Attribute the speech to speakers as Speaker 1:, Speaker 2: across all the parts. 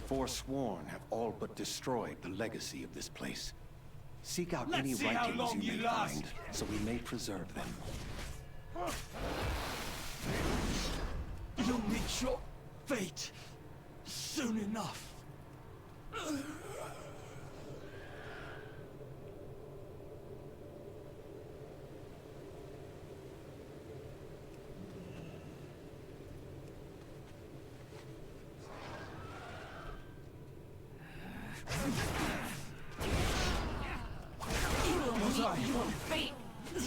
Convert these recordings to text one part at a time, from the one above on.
Speaker 1: Forsworn have all but destroyed the legacy of this place. Seek out
Speaker 2: Let's
Speaker 1: any
Speaker 2: see how
Speaker 1: writings
Speaker 2: long
Speaker 1: you
Speaker 2: you
Speaker 1: may
Speaker 2: last.
Speaker 1: find, so we may preserve them.
Speaker 2: You'll meet your fate soon enough.
Speaker 3: Your fate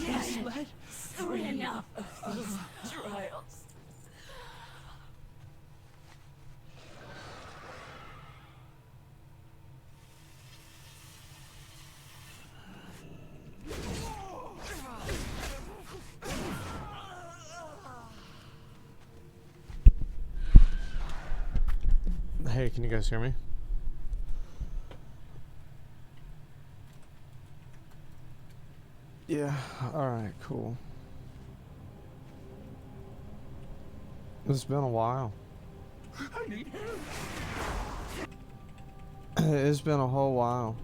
Speaker 3: dead soon enough of these trials.
Speaker 4: Hey, can you guys hear me? Yeah, alright, cool. It's been a while.
Speaker 2: I need help.
Speaker 4: It's been a whole while.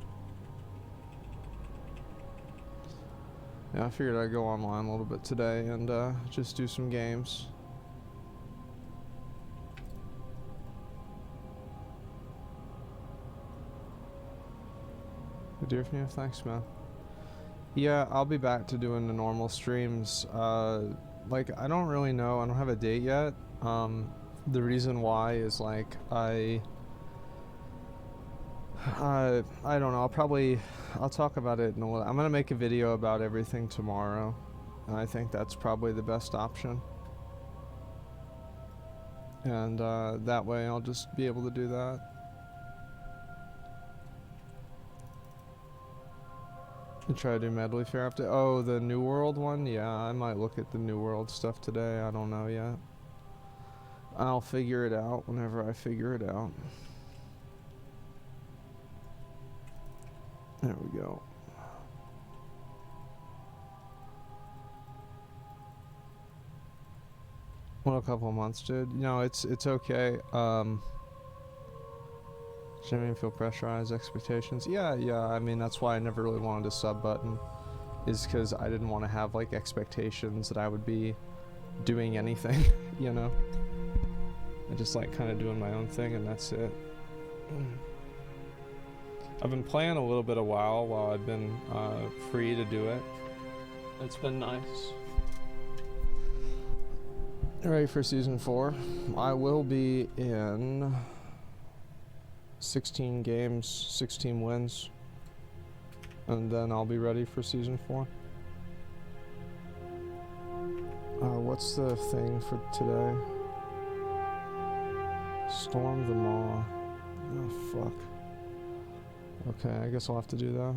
Speaker 4: Yeah, I figured I'd go online a little bit today and just do some games. Good to hear from you. Thanks, man. Yeah, I'll be back to doing the normal streams. Like, I don't really know. I don't have a date yet. The reason why is, like, I don't know. I'll talk about it in a little. I'm gonna make a video about everything tomorrow. And I think that's probably the best option. And that way I'll just be able to do that. And try to do Medley Fair update. Oh, the New World one? Yeah, I might look at the New World stuff today. I don't know yet. I'll figure it out whenever I figure it out. There we go. Well, a couple of months, dude. No, it's okay. Shouldn't even feel pressurized, expectations. Yeah, I mean, that's why I never really wanted a sub button, is because I didn't want to have, like, expectations that I would be doing anything, you know? I just like kind of doing my own thing, and that's it. I've been playing a little bit while I've been free to do it. It's been nice. Ready for season 4? I will be in 16 games, 16 wins, and then I'll be ready for season 4. What's the thing for today? Storm the Maw. Oh, fuck. Okay, I guess I'll have to do that.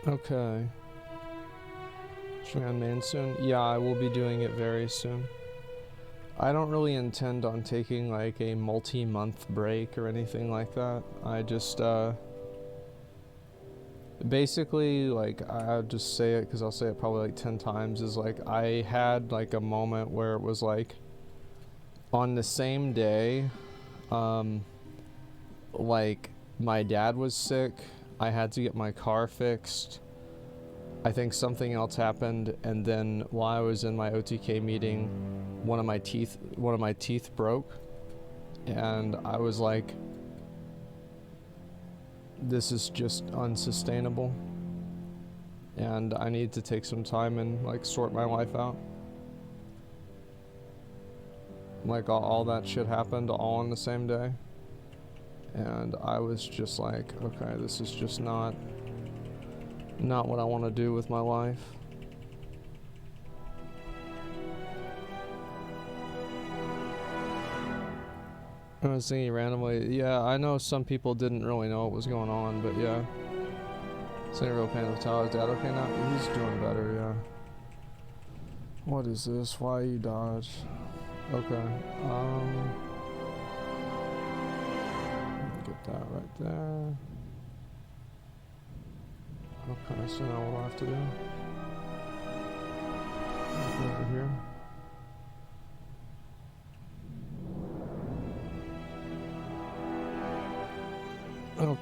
Speaker 4: Okay. Should we on main soon? Yeah, I will be doing it very soon. I don't really intend on taking like a multi-month break or anything like that. I just basically, like, I'll just say it because I'll say it probably like 10 times, is like I had like a moment where it was like on the same day, like my dad was sick, I had to get my car fixed, I think something else happened, and then while I was in my OTK meeting, one of my teeth broke, and I was like, this is just unsustainable, and I need to take some time and like sort my life out. Like all that shit happened all on the same day, and I was just like, okay, this is just not what I want to do with my life. I was thinking randomly, yeah, I know some people didn't really know what was going on, but yeah. It's not a real pain with Tyler's dad. Okay, now he's doing better, yeah. What is this? Why you dodge? Okay, get that right there. Okay, so now what do I have to do?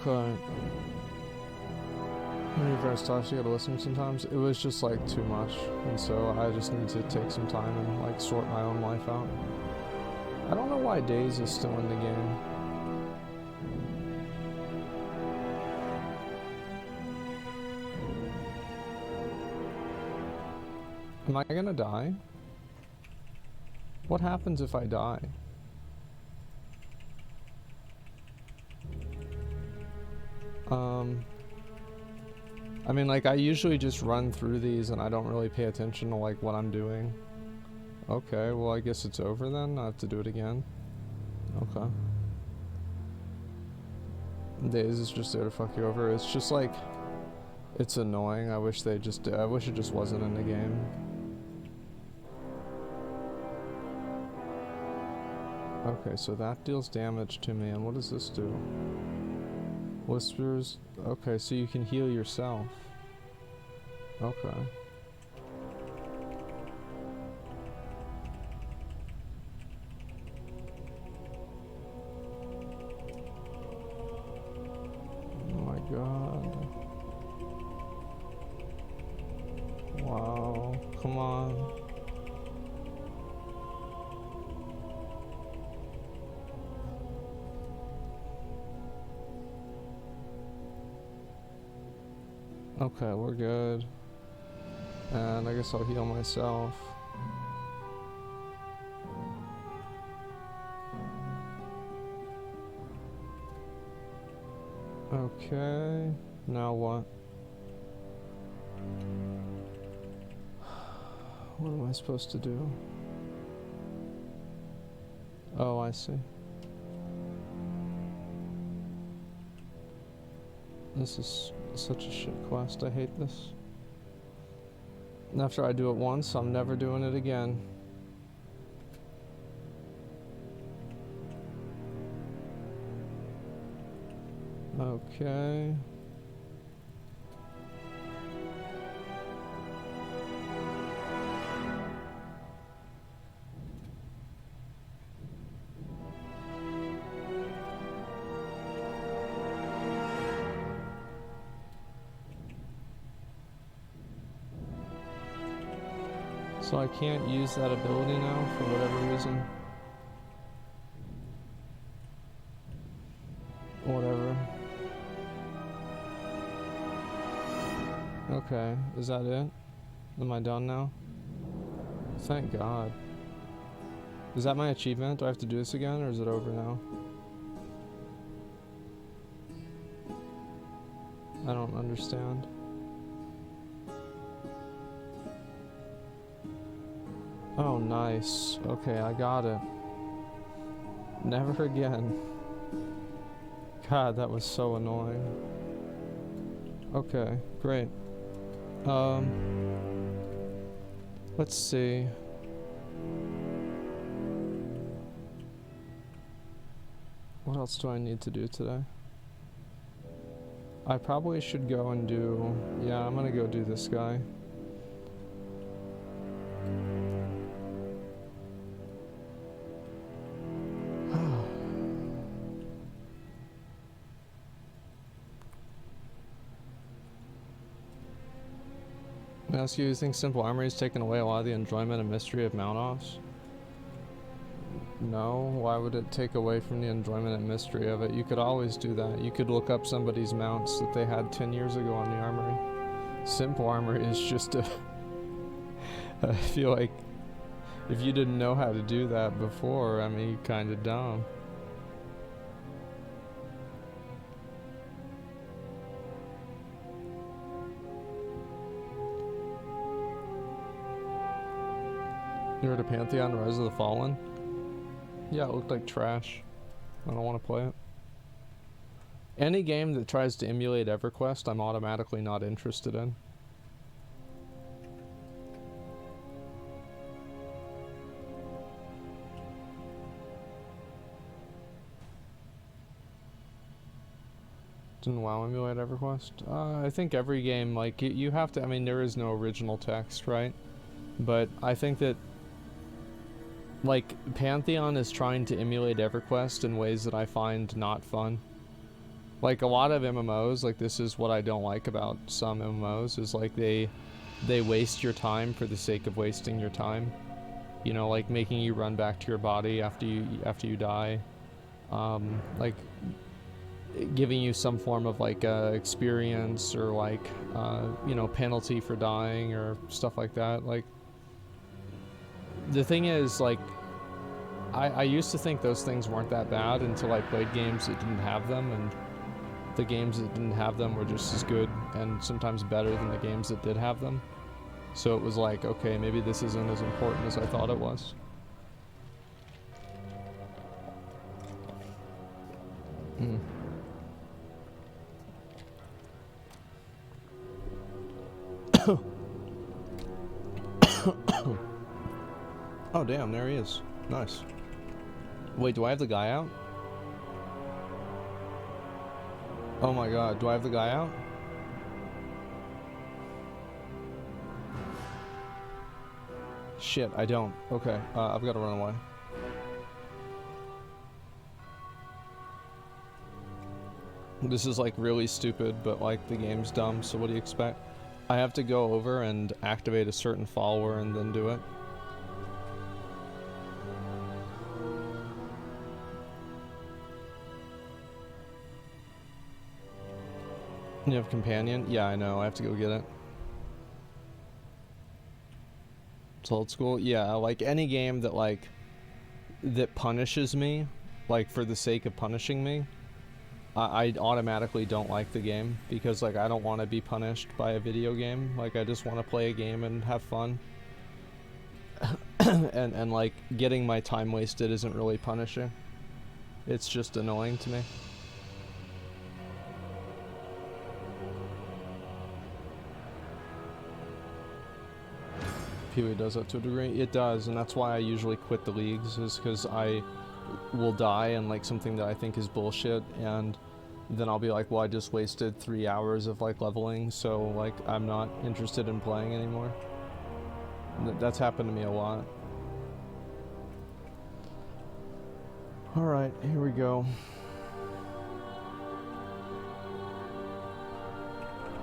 Speaker 4: Okay. When you first talk, you gotta listen sometimes. It was just like too much, and so I just need to take some time and like sort my own life out. I don't know why Days is still in the game. Am I gonna die? What happens if I die? I mean, like, I usually just run through these and I don't really pay attention to, like, what I'm doing. Okay, well, I guess it's over then? I have to do it again? Okay. Days is just there to fuck you over. It's just, like, it's annoying. I wish it just wasn't in the game. Okay, so that deals damage to me, and what does this do? Whispers. Okay, so you can heal yourself. Okay. Oh my god. Wow. Come on. Okay, we're good. And I guess I'll heal myself. Okay, now what? What am I supposed to do? Oh, I see. This is such a shit quest. I hate this. After I do it once, I'm never doing it again. Okay. So I can't use that ability now for whatever reason. Whatever. Okay, is that it? Am I done now? Thank God. Is that my achievement? Do I have to do this again, or is it over now? I don't understand. Oh, nice. Okay, I got it. Never again. God, that was so annoying. Okay, great. Let's see. What else do I need to do today? I probably should go and do... Yeah, I'm gonna go do this guy. I ask you, think simple armory has taken away a lot of the enjoyment and mystery of mount-offs? No, why would it take away from the enjoyment and mystery of it? You could always do that. You could look up somebody's mounts that they had 10 years ago on the armory. Simple armory is just a... I feel like if you didn't know how to do that before, I mean, you're kinda dumb. You heard of Pantheon Rise of the Fallen? Yeah, it looked like trash. I don't want to play it. Any game that tries to emulate EverQuest, I'm automatically not interested in. Didn't WoW emulate EverQuest? I think every game, like, you have to, I mean, there is no original text, right? But I think that like, Pantheon is trying to emulate EverQuest in ways that I find not fun. Like a lot of MMOs, like this is what I don't like about some MMOs, is like they waste your time for the sake of wasting your time. You know, like making you run back to your body after you die. Like giving you some form of like experience or like you know, penalty for dying or stuff like that. Like the thing is, like I used to think those things weren't that bad until I played games that didn't have them, and the games that didn't have them were just as good and sometimes better than the games that did have them. So it was like, okay, maybe this isn't as important as I thought it was. Hmm. Oh damn, there he is. Nice. Wait, do I have the guy out? Oh my god, do I have the guy out? Shit, I don't. Okay, I've got to run away. This is like really stupid, but like the game's dumb, so what do you expect? I have to go over and activate a certain follower and then do it. You have companion? Yeah, I know. I have to go get it. It's old school? Yeah, like any game that like that punishes me, like for the sake of punishing me, I automatically don't like the game, because like I don't want to be punished by a video game. Like I just want to play a game and have fun. and like getting my time wasted isn't really punishing. It's just annoying to me. Pee-wee does that to a degree. It does, and that's why I usually quit the leagues, is because I will die in like something that I think is bullshit, and then I'll be like, well, I just wasted 3 hours of like leveling, so like I'm not interested in playing anymore. That's happened to me a lot. Alright, here we go.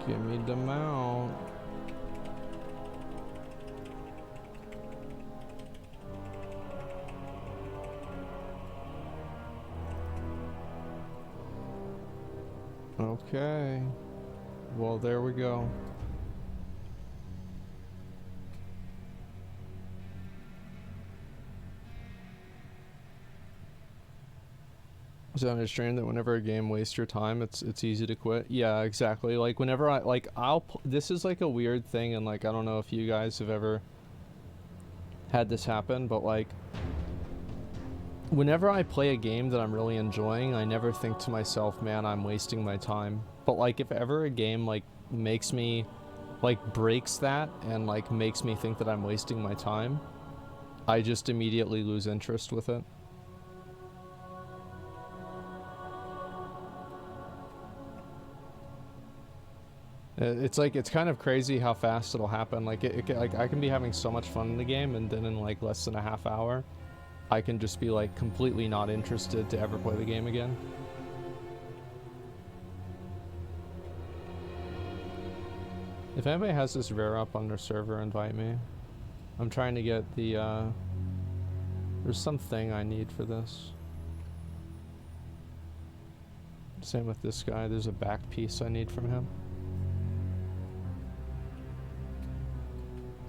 Speaker 4: Give me the mount. Okay. Well, there we go. So I understand that whenever a game wastes your time, it's easy to quit. Yeah, exactly. Like whenever this is like a weird thing, and like I don't know if you guys have ever had this happen, but like whenever I play a game that I'm really enjoying, I never think to myself, man, I'm wasting my time. But like if ever a game like makes me, like breaks that and like makes me think that I'm wasting my time, I just immediately lose interest with it. It's like, it's kind of crazy how fast it'll happen. Like like I can be having so much fun in the game, and then in like less than a half hour, I can just be like completely not interested to ever play the game again. If anybody has this rare up on their server, invite me. I'm trying to get the, there's something I need for this. Same with this guy, there's a back piece I need from him.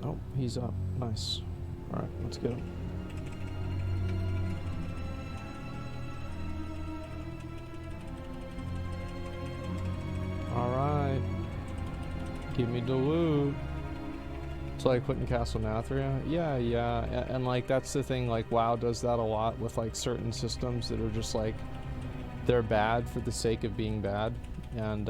Speaker 4: Oh, he's up. Nice. Alright, let's get him. Alright. Give me the loot. So like putting Castle Nathria? Yeah, yeah. And like that's the thing, like WoW does that a lot with like certain systems that are just like, they're bad for the sake of being bad. And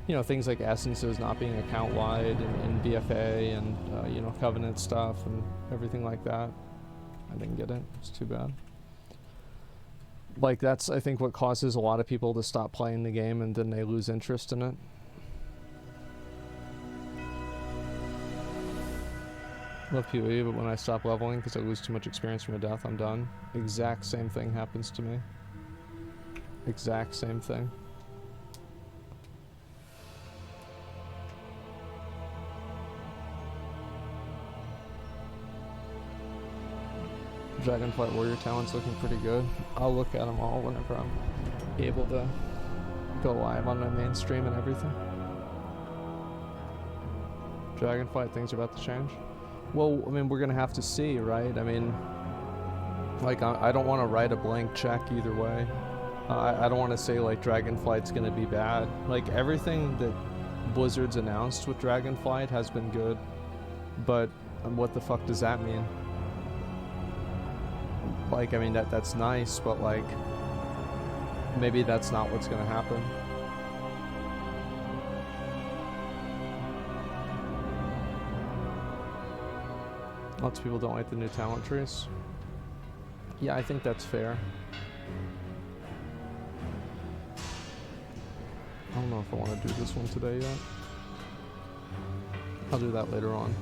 Speaker 4: you know, things like essences not being account wide and BFA and you know, Covenant stuff and everything like that. I didn't get it. It's too bad. Like that's, I think, what causes a lot of people to stop playing the game, and then they lose interest in it. Love PoE, but when I stop leveling because I lose too much experience from a death, I'm done. Exact same thing happens to me. Exact same thing. Dragonflight Warrior Talent's looking pretty good. I'll look at them all whenever I'm able to go live on my main stream and everything. Dragonflight, things are about to change. Well, I mean, we're gonna have to see, right? I mean, like, I don't want to write a blank check either way. I don't want to say, like, Dragonflight's gonna be bad. Like, everything that Blizzard's announced with Dragonflight has been good, but what the fuck does that mean? Like, I mean, that's nice, but, like, maybe that's not what's gonna happen. Lots of people don't like the new talent trees. Yeah, I think that's fair. I don't know if I want to do this one today yet. I'll do that later on.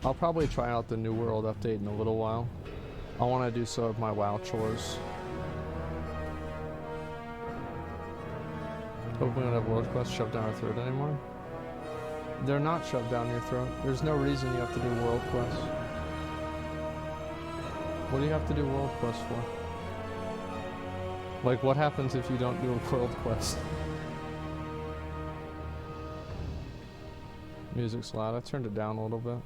Speaker 4: I'll probably try out the New World update in a little while. I want to do some of my WoW chores. Hope we don't have world quests shoved down our throat anymore. They're not shoved down your throat. There's no reason you have to do world quests. What do you have to do world quests for? Like, what happens if you don't do a world quest? Music's loud. I turned it down a little bit.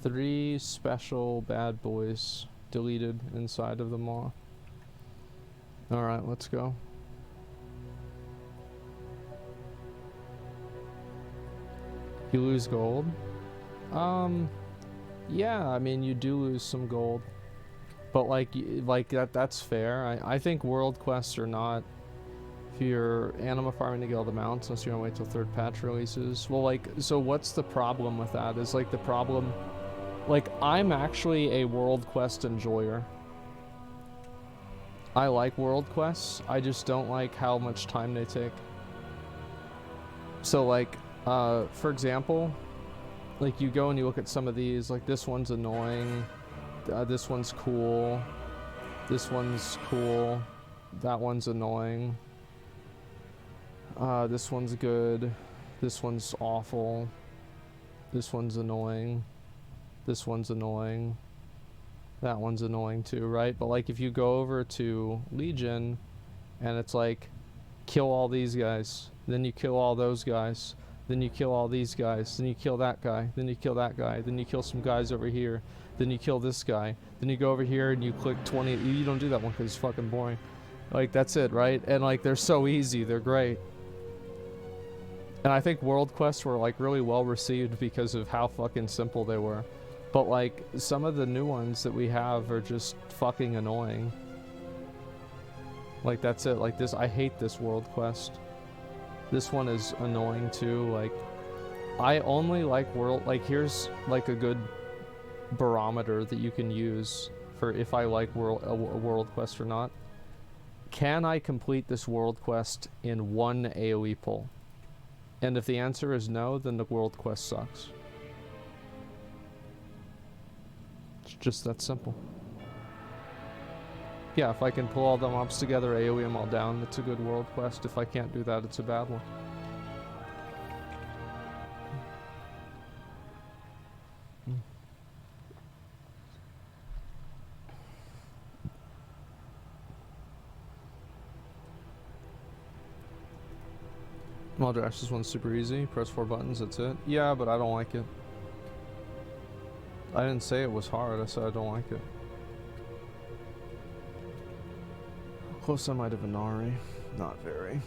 Speaker 4: 3 special bad boys deleted inside of the maw. Alright, let's go. You lose gold? Yeah, I mean, you do lose some gold. But like that's fair. I think world quests are not, if you're anima farming to get all the mounts, unless you're gonna wait till 3rd patch releases. Well, like, so what's the problem with that? Is like the problem, like, I'm actually a world quest enjoyer. I like world quests, I just don't like how much time they take. So like, for example, like, you go and you look at some of these, like, this one's annoying, this one's cool, this one's cool, that one's annoying, this one's good, this one's awful, this one's annoying, this one's annoying, that one's annoying too, right? But like, if you go over to Legion and it's like, kill all these guys, then you kill all those guys, then you kill all these guys, then you kill that guy, then you kill that guy, then you kill some guys over here, then you kill this guy, then you go over here and you click 20. You don't do that one because it's fucking boring. Like, that's it, right? And like, they're so easy, they're great. And I think world quests were like really well received because of how fucking simple they were. But like, some of the new ones that we have are just fucking annoying. Like, that's it. Like, this, I hate this world quest. This one is annoying too. Like, I only like world, like, here's like a good barometer that you can use for if I like a world quest or not. Can I complete this world quest in 1 AoE pull? And if the answer is no, then the world quest sucks. It's just that simple. Yeah, if I can pull all the mobs together, AoE them all down, it's a good world quest. If I can't do that, it's a bad one. Maldrash, this one's super easy. Press 4 buttons, that's it. Yeah, but I don't like it. I didn't say it was hard, I said I don't like it. Close I might have Inari. Not very.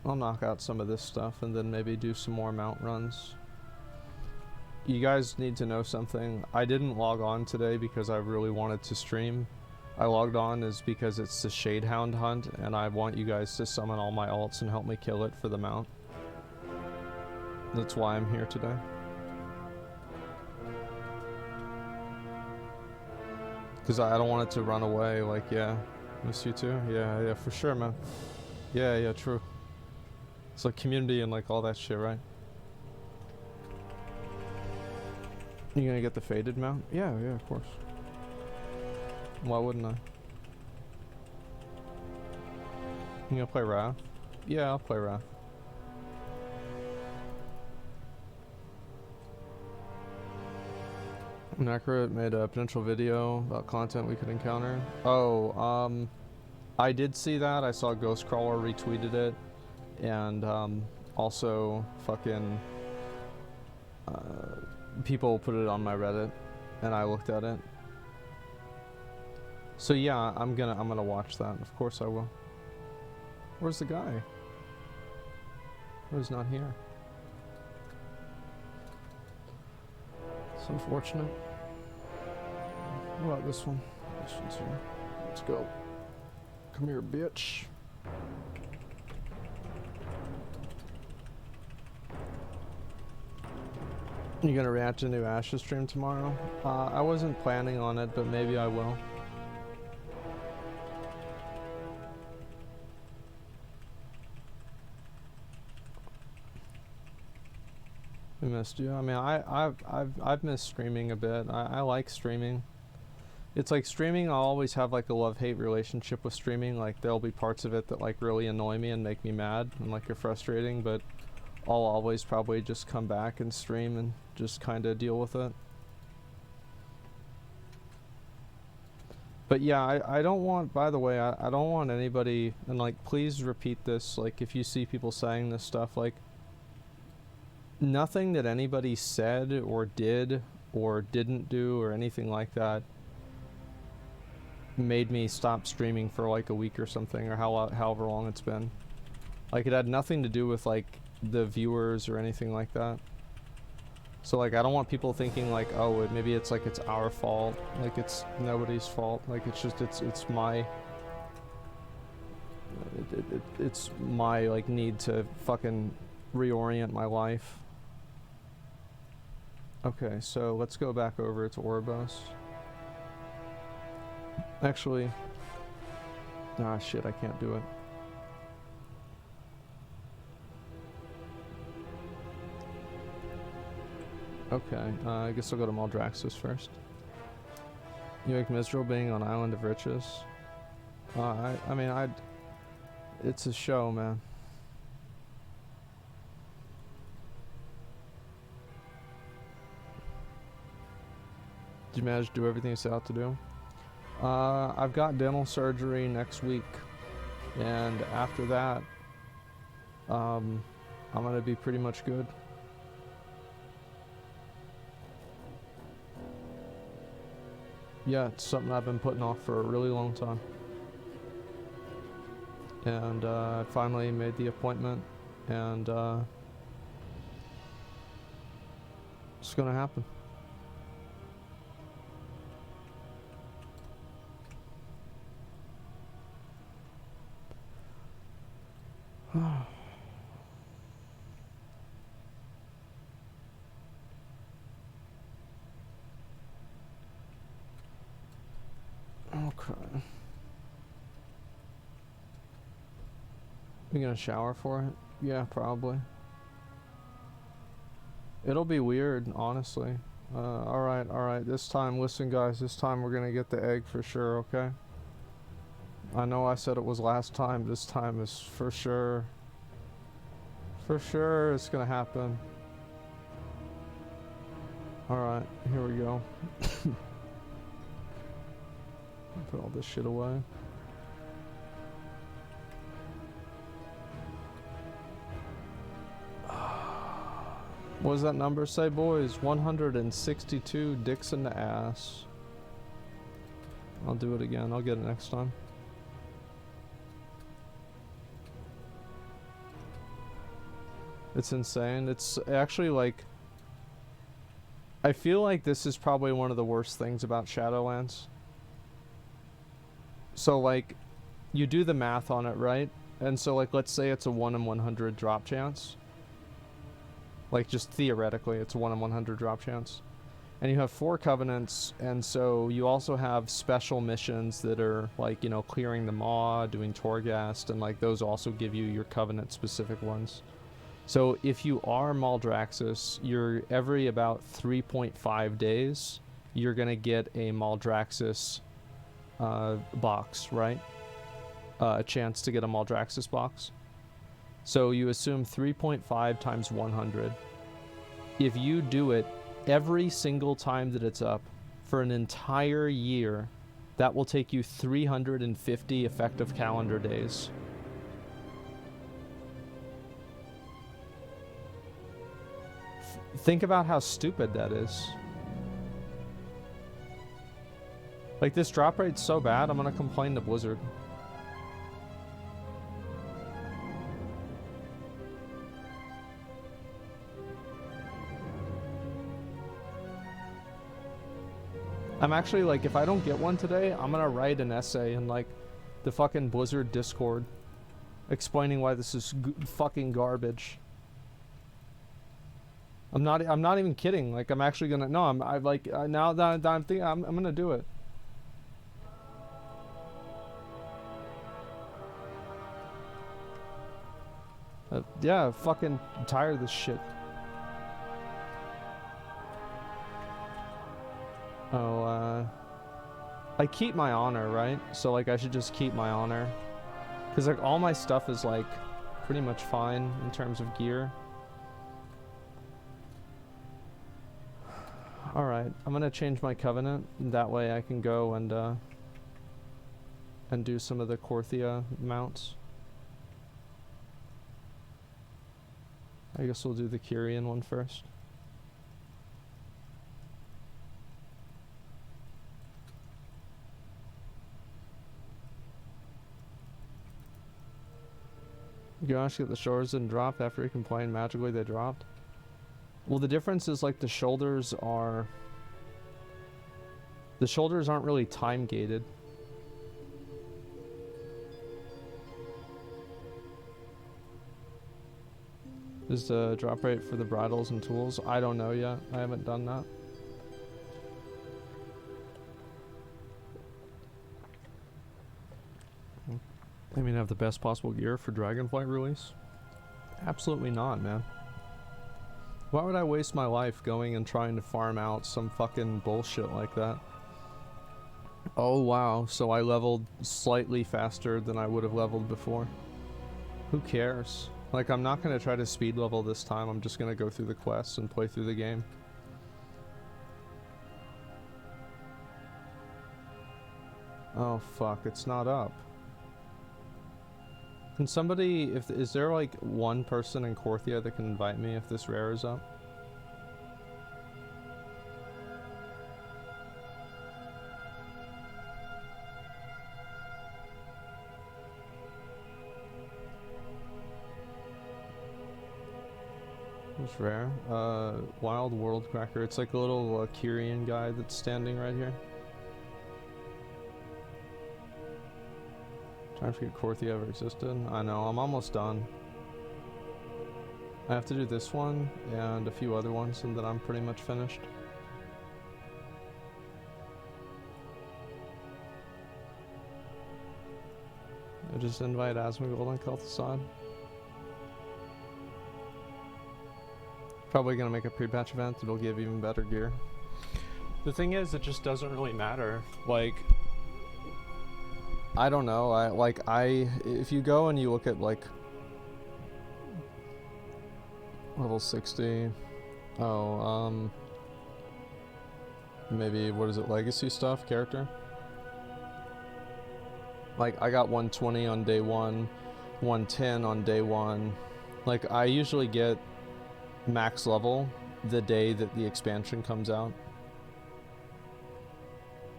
Speaker 4: I'll knock out some of this stuff and then maybe do some more mount runs. You guys need to know something. I didn't log on today because I really wanted to stream. I logged on is because it's the Shadehound hunt and I want you guys to summon all my alts and help me kill it for the mount. That's why I'm here today. Because I don't want it to run away, like, yeah. Miss you too? Yeah, for sure, man. Yeah, true. It's like community and like all that shit, right? You gonna get the faded mount? Yeah, of course. Why wouldn't I? You gonna play Wrath? Yeah, I'll play Wrath. Zackrawrr made a potential video about content we could encounter. Oh, I did see that. I saw Ghostcrawler retweeted it, and also fucking people put it on my Reddit, and I looked at it. So yeah, I'm gonna watch that. Of course I will. Where's the guy? Who's not here? It's unfortunate. What about this one? This one's here. Let's go. Come here, bitch. You gonna react to a new Ashes stream tomorrow? I wasn't planning on it, but maybe I will. I missed you. I mean, I've missed streaming a bit. I like streaming. It's like streaming, I'll always have like a love-hate relationship with streaming. Like there'll be parts of it that like really annoy me and make me mad and like are frustrating, but I'll always probably just come back and stream and just kind of deal with it. But yeah, I don't want, by the way, I don't want anybody, and like please repeat this, like if you see people saying this stuff, like nothing that anybody said or did or didn't do or anything like that made me stop streaming for like a week or something, or however long it's been. Like it had nothing to do with like the viewers or anything like that. So like I don't want people thinking like, oh, maybe it's like it's our fault. Like it's nobody's fault. Like it's just it's my it's my like need to fucking reorient my life. Okay, so let's go back over to Oribos. Actually, ah shit, I can't do it. Okay, I guess I'll go to Maldraxxus first. You make miserable being on Island of Riches. I mean, it's a show, man. Did you manage to do everything you set out to do? I've got dental surgery next week, and after that, I'm gonna be pretty much good. Yeah, it's something I've been putting off for a really long time. And I finally made the appointment, and it's gonna happen. Okay. You gonna shower for it? Yeah, probably. It'll be weird, honestly. Alright. This time, listen guys, this time we're gonna get the egg for sure, okay? I know I said it was last time, this time is for sure. For sure it's gonna happen. Alright, here we go. Put all this shit away. What does that number say, boys? 162 dicks in the ass. I'll do it again. I'll get it next time. It's insane. It's actually like... I feel like this is probably one of the worst things about Shadowlands. So like, you do the math on it, right? And so like, let's say it's a 1 in 100 drop chance. Like just theoretically, it's a 1 in 100 drop chance. And you have 4 covenants, and so you also have special missions that are like, you know, clearing the maw, doing Torghast, and like those also give you your covenant specific ones. So if you are Maldraxxus, you're every about 3.5 days, you're gonna get a Maldraxxus box, right? A chance to get a Maldraxxus box. So you assume 3.5 times 100. If you do it every single time that it's up, for an entire year. That will take you 350 effective calendar days. Think about how stupid that is. Like, this drop rate's so bad, I'm gonna complain to Blizzard. I'm actually, like, if I don't get one today, I'm gonna write an essay in, like, the fucking Blizzard Discord explaining why this is fucking garbage. I'm not even kidding. Like, I'm actually gonna, no, now that I'm thinking, I'm gonna do it. Yeah, fucking tired of this shit. Oh, I keep my honor, right? So, like, I should just keep my honor. Because, like, all my stuff is, like, pretty much fine in terms of gear. Alright, I'm gonna change my covenant. That way I can go and do some of the Korthia mounts. I guess we'll do the Kyrian one first. Gosh, get the shoulders didn't drop after he complained magically they dropped. Well, the difference is, like, the shoulders aren't really time gated. Is the drop rate for the bridles and tools? I don't know yet. I haven't done that. I mean, have the best possible gear for Dragonflight release? Absolutely not, man. Why would I waste my life going and trying to farm out some fucking bullshit like that? Oh wow, so I leveled slightly faster than I would have leveled before. Who cares? Like, I'm not gonna try to speed level this time, I'm just gonna go through the quests and play through the game. Oh fuck, it's not up. Can somebody, is there like one person in Korthia that can invite me if this rare is up? It's rare. Wild World Cracker. It's like a little Kyrian guy that's standing right here. Trying to forget Korthia ever existed. I know, I'm almost done. I have to do this one and a few other ones and then I'm pretty much finished. I just invite Asmongold and Kel'Thuzad. Probably gonna make a pre-patch event that'll give even better gear. The thing is, it just doesn't really matter. Like, I don't know, if you go and you look at, like, level 60, maybe, what is it, legacy stuff, character? Like, I got 120 on day 1, 110 on day 1. Like, I usually get max level the day that the expansion comes out.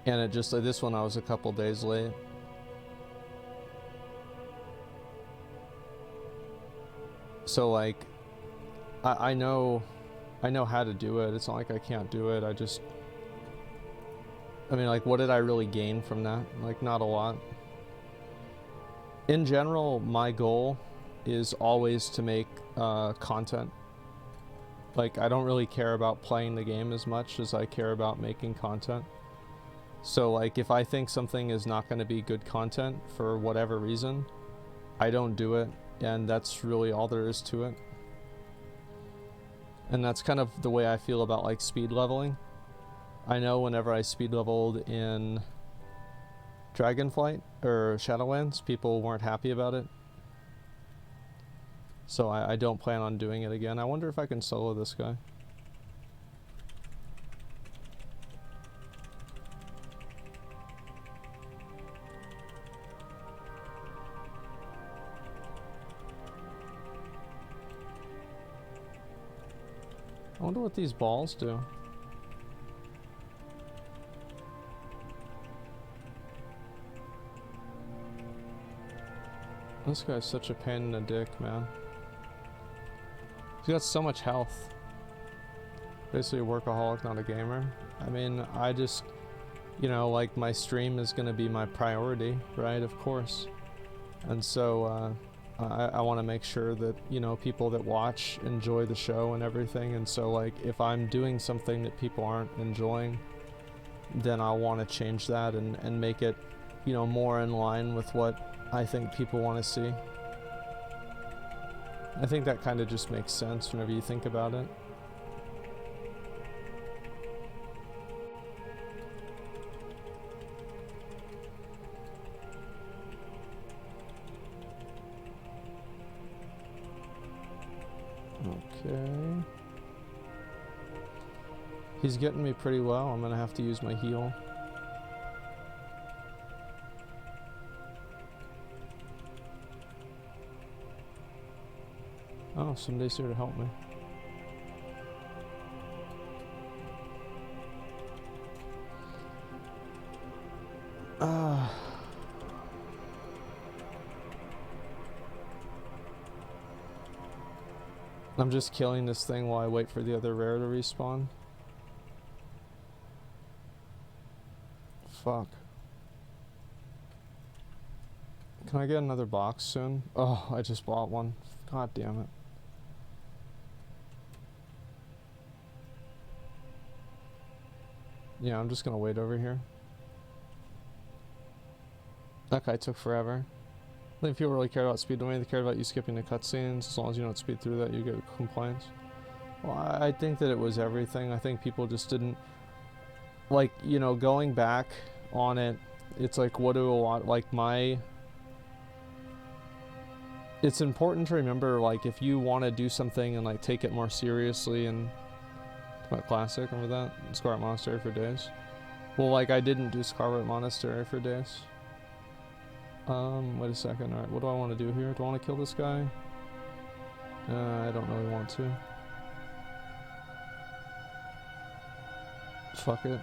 Speaker 4: And it just, like, this one I was a couple days late. So, like, I know how to do it. It's not like I can't do it. I mean, like, what did I really gain from that? Like, not a lot. In general, my goal is always to make content. Like, I don't really care about playing the game as much as I care about making content. So, like, if I think something is not going to be good content for whatever reason, I don't do it. And that's really all there is to it. And that's kind of the way I feel about, like, speed leveling. I know whenever I speed leveled in Dragonflight or Shadowlands, people weren't happy about it. So I don't plan on doing it again. I wonder if I can solo this guy. I wonder what these balls do. This guy's such a pain in the dick, man. He's got so much health. Basically a workaholic, not a gamer. I mean, I just, you know, like, my stream is gonna be my priority, right? Of course. And so, I want to make sure that, you know, people that watch enjoy the show and everything. And so, like, if I'm doing something that people aren't enjoying, then I'll want to change that and make it, you know, more in line with what I think people want to see. I think that kind of just makes sense whenever you think about it. Okay. He's getting me pretty well. I'm gonna have to use my heal. Oh, somebody's here to help me. I'm just killing this thing while I wait for the other rare to respawn. Fuck. Can I get another box soon? Oh, I just bought one. God damn it. Yeah, I'm just gonna wait over here. That guy took forever. I think people really care about speed domain. They care about you skipping the cutscenes. As long as you don't speed through that, you get complaints. Well, I think that it was everything. I think people just didn't, like, you know, going back on it, it's like, what do a lot, like, my, it's important to remember, like, if you want to do something and, like, take it more seriously, and what classic, remember that? Zackrawrr Monastery for days. Well, like, I didn't do Zackrawrr Monastery for days. Wait a second. Alright, what do I want to do here? Do I want to kill this guy? I don't really want to. Fuck it.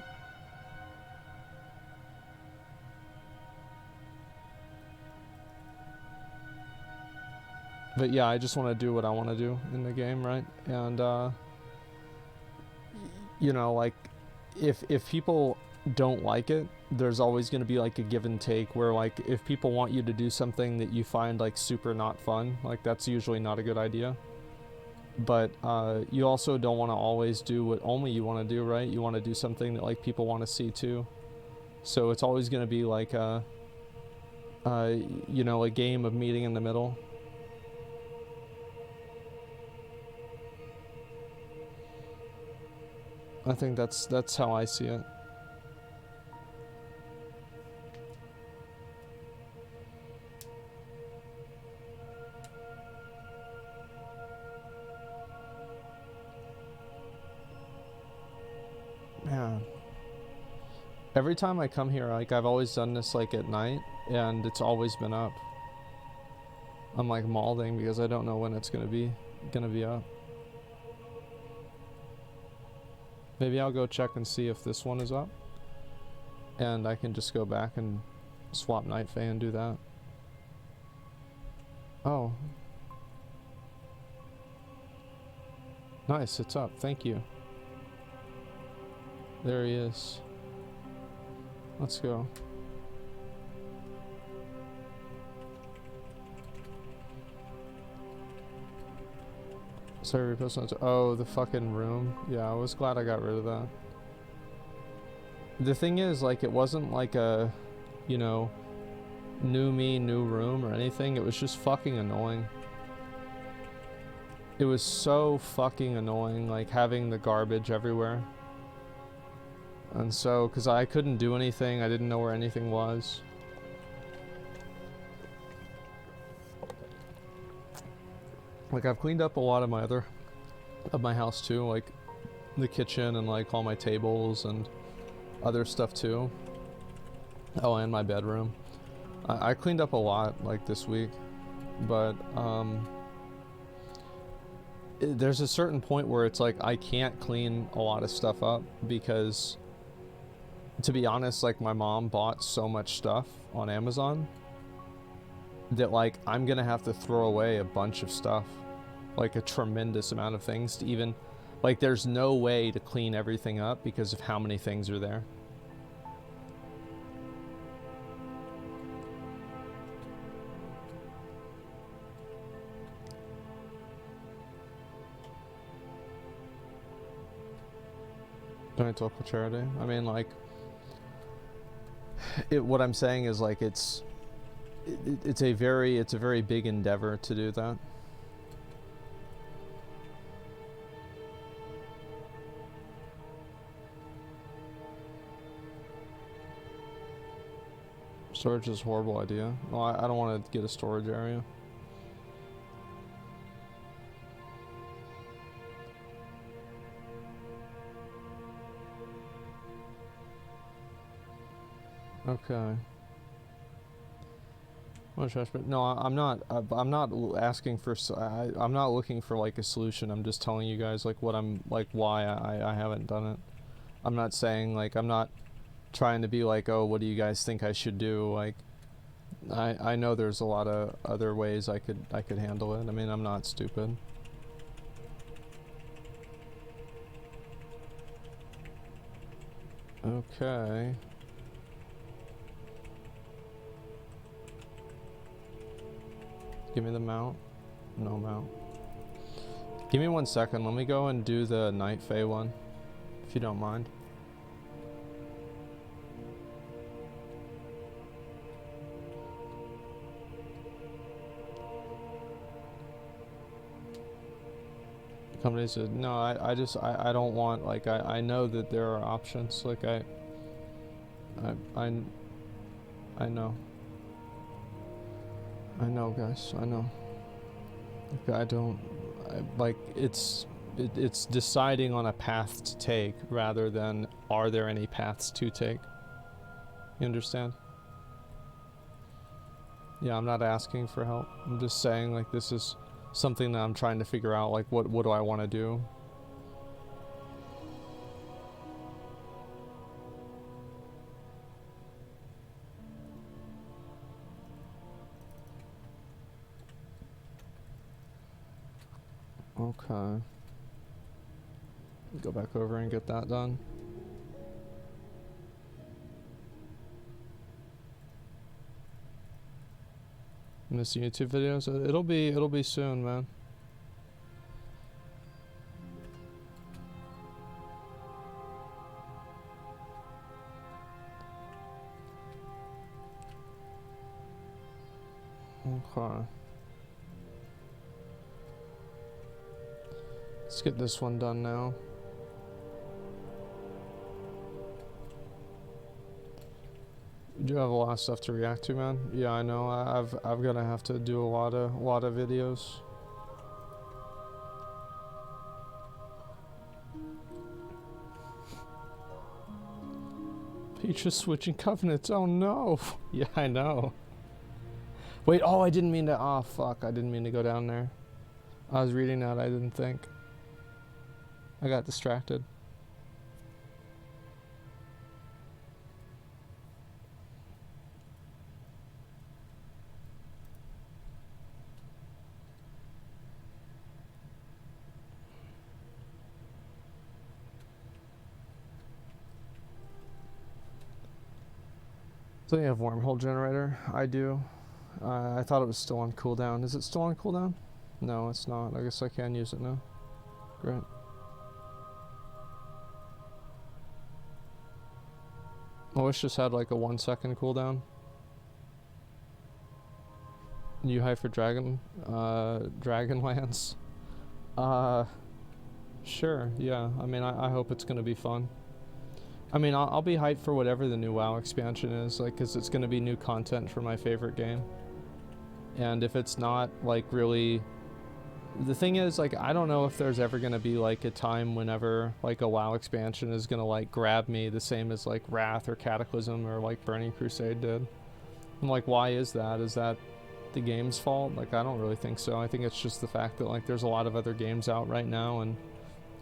Speaker 4: But yeah, I just want to do what I want to do in the game, right? And, you know, like, if people don't like it, there's always going to be, like, a give and take where, like, if people want you to do something that you find, like, super not fun, like, that's usually not a good idea. But you also don't want to always do what only you want to do, right? You want to do something that, like, people want to see too. So it's always going to be like a, you know, a game of meeting in the middle. I think that's how I see it. Man. Every time I come here, like, I've always done this, like, at night, and it's always been up. I'm, like, malding because I don't know when it's gonna be up. Maybe I'll go check and see if this one is up, and I can just go back and swap Night Fae and do that. Oh. Nice, it's up. Thank you. There he is. Let's go. Sorry, repost notes. Oh, the fucking room. Yeah, I was glad I got rid of that. The thing is, like, it wasn't like a, you know, new me, new room or anything. It was just fucking annoying. It was so fucking annoying, like, having the garbage everywhere. And so, because I couldn't do anything, I didn't know where anything was. Like, I've cleaned up a lot of my house too, like the kitchen and, like, all my tables and other stuff too. Oh, and my bedroom. I cleaned up a lot, like, this week, but there's a certain point where it's like I can't clean a lot of stuff up because, to be honest, like my mom bought so much stuff on Amazon that like I'm gonna have to throw away a bunch of stuff, like a tremendous amount of things to even, like there's no way to clean everything up because of how many things are there. Donate local charity. I mean, like, what I'm saying is like it's a very big endeavor to do that. Storage is a horrible idea. No, I don't want to get a storage area. Okay. No, I'm not. I'm not asking for. I'm not looking for like a solution. I'm just telling you guys like what I'm like why I haven't done it. I'm not saying like I'm not trying to be like, oh, what do you guys think I should do? Like, I know there's a lot of other ways I could handle it. I mean, I'm not stupid. Okay. Give me the mount. No mount. Give me 1 second. Let me go and do the Night Fae one, if you don't mind. Company said, no, I don't want, like, I know that there are options, like, I know. I know, guys, I know. Like, it's deciding on a path to take rather than are there any paths to take. You understand? Yeah, I'm not asking for help. I'm just saying, like, this is something that I'm trying to figure out, like, what do I want to do? Okay. Go back over and get that done. Miss YouTube videos? It'll be soon, man. Okay. Let's get this one done now. You do have a lot of stuff to react to, man. Yeah, I know. I'm gonna have to do a lot of videos. Peach is switching covenants. Oh no. Yeah, I know. Wait. Oh, I didn't mean to. Oh fuck. I didn't mean to go down there. I was reading that. I didn't think. I got distracted. So you have wormhole generator? I do. I thought it was still on cooldown. Is it still on cooldown? No, it's not. I guess I can use it now. Great. I wish this had like a 1 second cooldown. You hype for Dragonlance? Sure, yeah. I mean, I hope it's gonna be fun. I mean, I'll be hyped for whatever the new WoW expansion is, like, cause it's gonna be new content for my favorite game. And if it's not, like, really... The thing is, like, I don't know if there's ever gonna be, like, a time whenever, like, a WoW expansion is gonna, like, grab me the same as, like, Wrath or Cataclysm or, like, Burning Crusade did. I'm like, why is that? Is that the game's fault. Like, I don't really think so. I think it's just the fact that, like, there's a lot of other games out right now, and,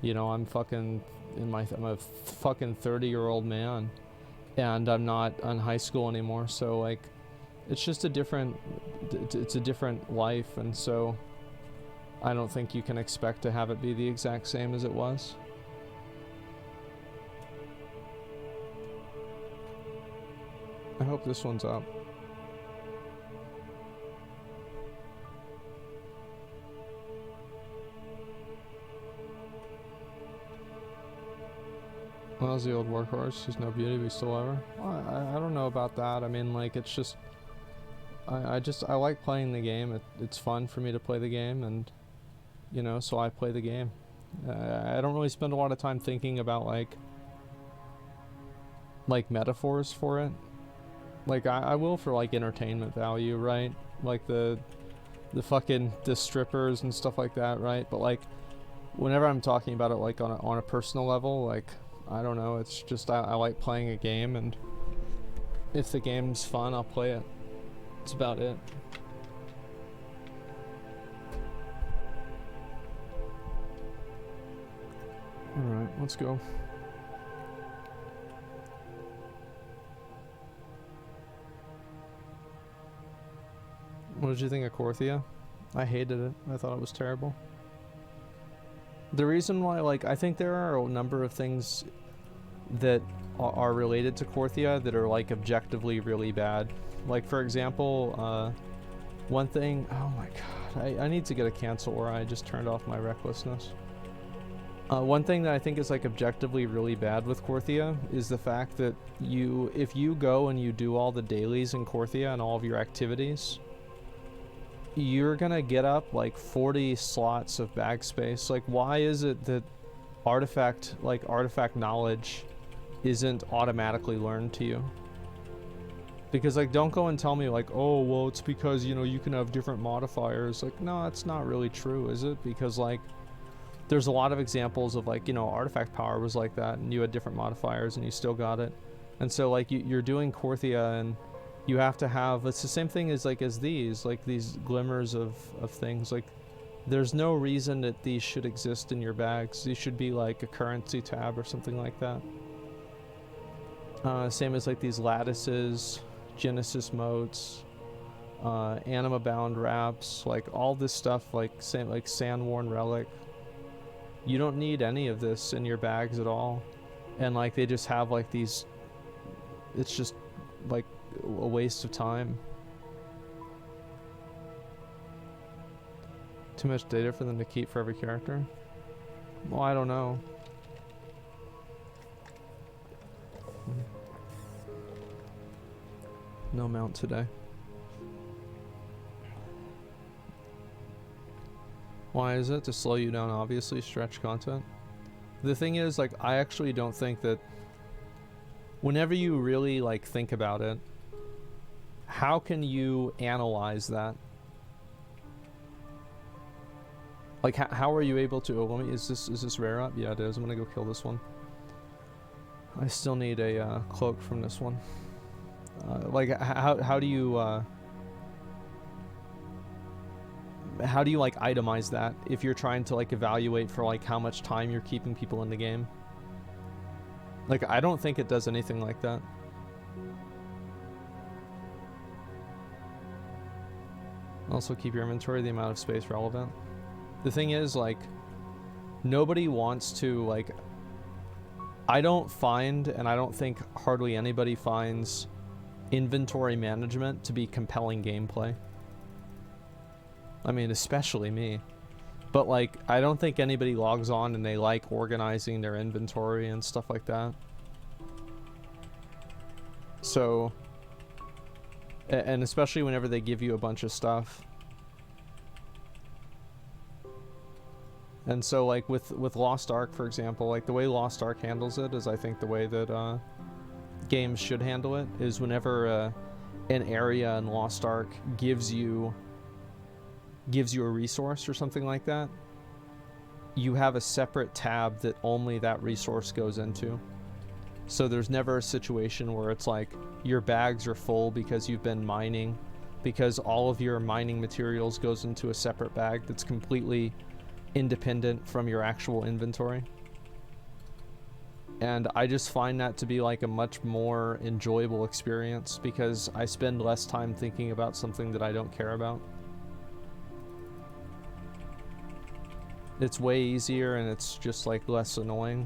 Speaker 4: you know, I'm a fucking 30-year-old man, and I'm not in high school anymore, so, like, it's just a different life, and so I don't think you can expect to have it be the exact same as it was. I hope this one's up. Well, how's the old workhorse? There's no beauty, we still ever. Well, I don't know about that. I mean, like, it's just, I like playing the game. It's fun for me to play the game, and, you know, so I play the game. I don't really spend a lot of time thinking about, like metaphors for it. Like, I will for, like, entertainment value, right? Like, the strippers and stuff like that, right? But, like, whenever I'm talking about it, like, on a personal level, like, I don't know, it's just, I like playing a game, and if the game's fun, I'll play it. That's about it. Alright, let's go. What did you think of Korthia? I hated it. I thought it was terrible. The reason why, like, I think there are a number of things that are related to Korthia that are, like, objectively really bad. Like, for example, one thing... Oh my god, I need to get a cancel, or I just turned off my recklessness. One thing that I think is, like, objectively really bad with Korthia is the fact that if you go and you do all the dailies in Korthia and all of your activities, you're gonna get up like 40 slots of bag space. Like, why is it that artifact knowledge isn't automatically learned to you? Because, like, don't go and tell me, like, oh, well, it's because, you know, you can have different modifiers. Like, no, that's not really true, is it? Because, like, there's a lot of examples of, like, you know, artifact power was like that, and you had different modifiers and you still got it. And so, like, you're doing Korthia, and you have to have, it's the same thing as, like, as these glimmers of things. Like, there's no reason that these should exist in your bags. These should be like a currency tab or something like that. Same as, like, these lattices, Genesis motes, anima bound wraps, like all this stuff, like Sandworn relic. You don't need any of this in your bags at all. And, like, they just have, like, these, it's just like a waste of time. Too much data for them to keep for every character? Well, I don't know. No mount today. Why is it? To slow you down, obviously, stretch content. The thing is, like, I actually don't think that whenever you really, like, think about it, how can you analyze that? Like, how are you able to... Oh, let me... Is this rare up? Yeah, it is. I'm gonna go kill this one. I still need a cloak from this one. Like, how do you... how do you, like, itemize that if you're trying to, like, evaluate for, like, how much time you're keeping people in the game? Like, I don't think it does anything like that. Also, keep your inventory the amount of space relevant. The thing is, like, nobody wants to, like... I don't find, and I don't think hardly anybody finds, inventory management to be compelling gameplay. I mean, especially me. But, like, I don't think anybody logs on and they like organizing their inventory and stuff like that. So... And especially whenever they give you a bunch of stuff. And so, like, with Lost Ark, for example, like, the way Lost Ark handles it is, I think, the way that games should handle it, is whenever an area in Lost Ark gives you a resource or something like that, you have a separate tab that only that resource goes into. So there's never a situation where it's like your bags are full because you've been mining, because all of your mining materials goes into a separate bag that's completely independent from your actual inventory. And I just find that to be like a much more enjoyable experience because I spend less time thinking about something that I don't care about. It's way easier and it's just like less annoying.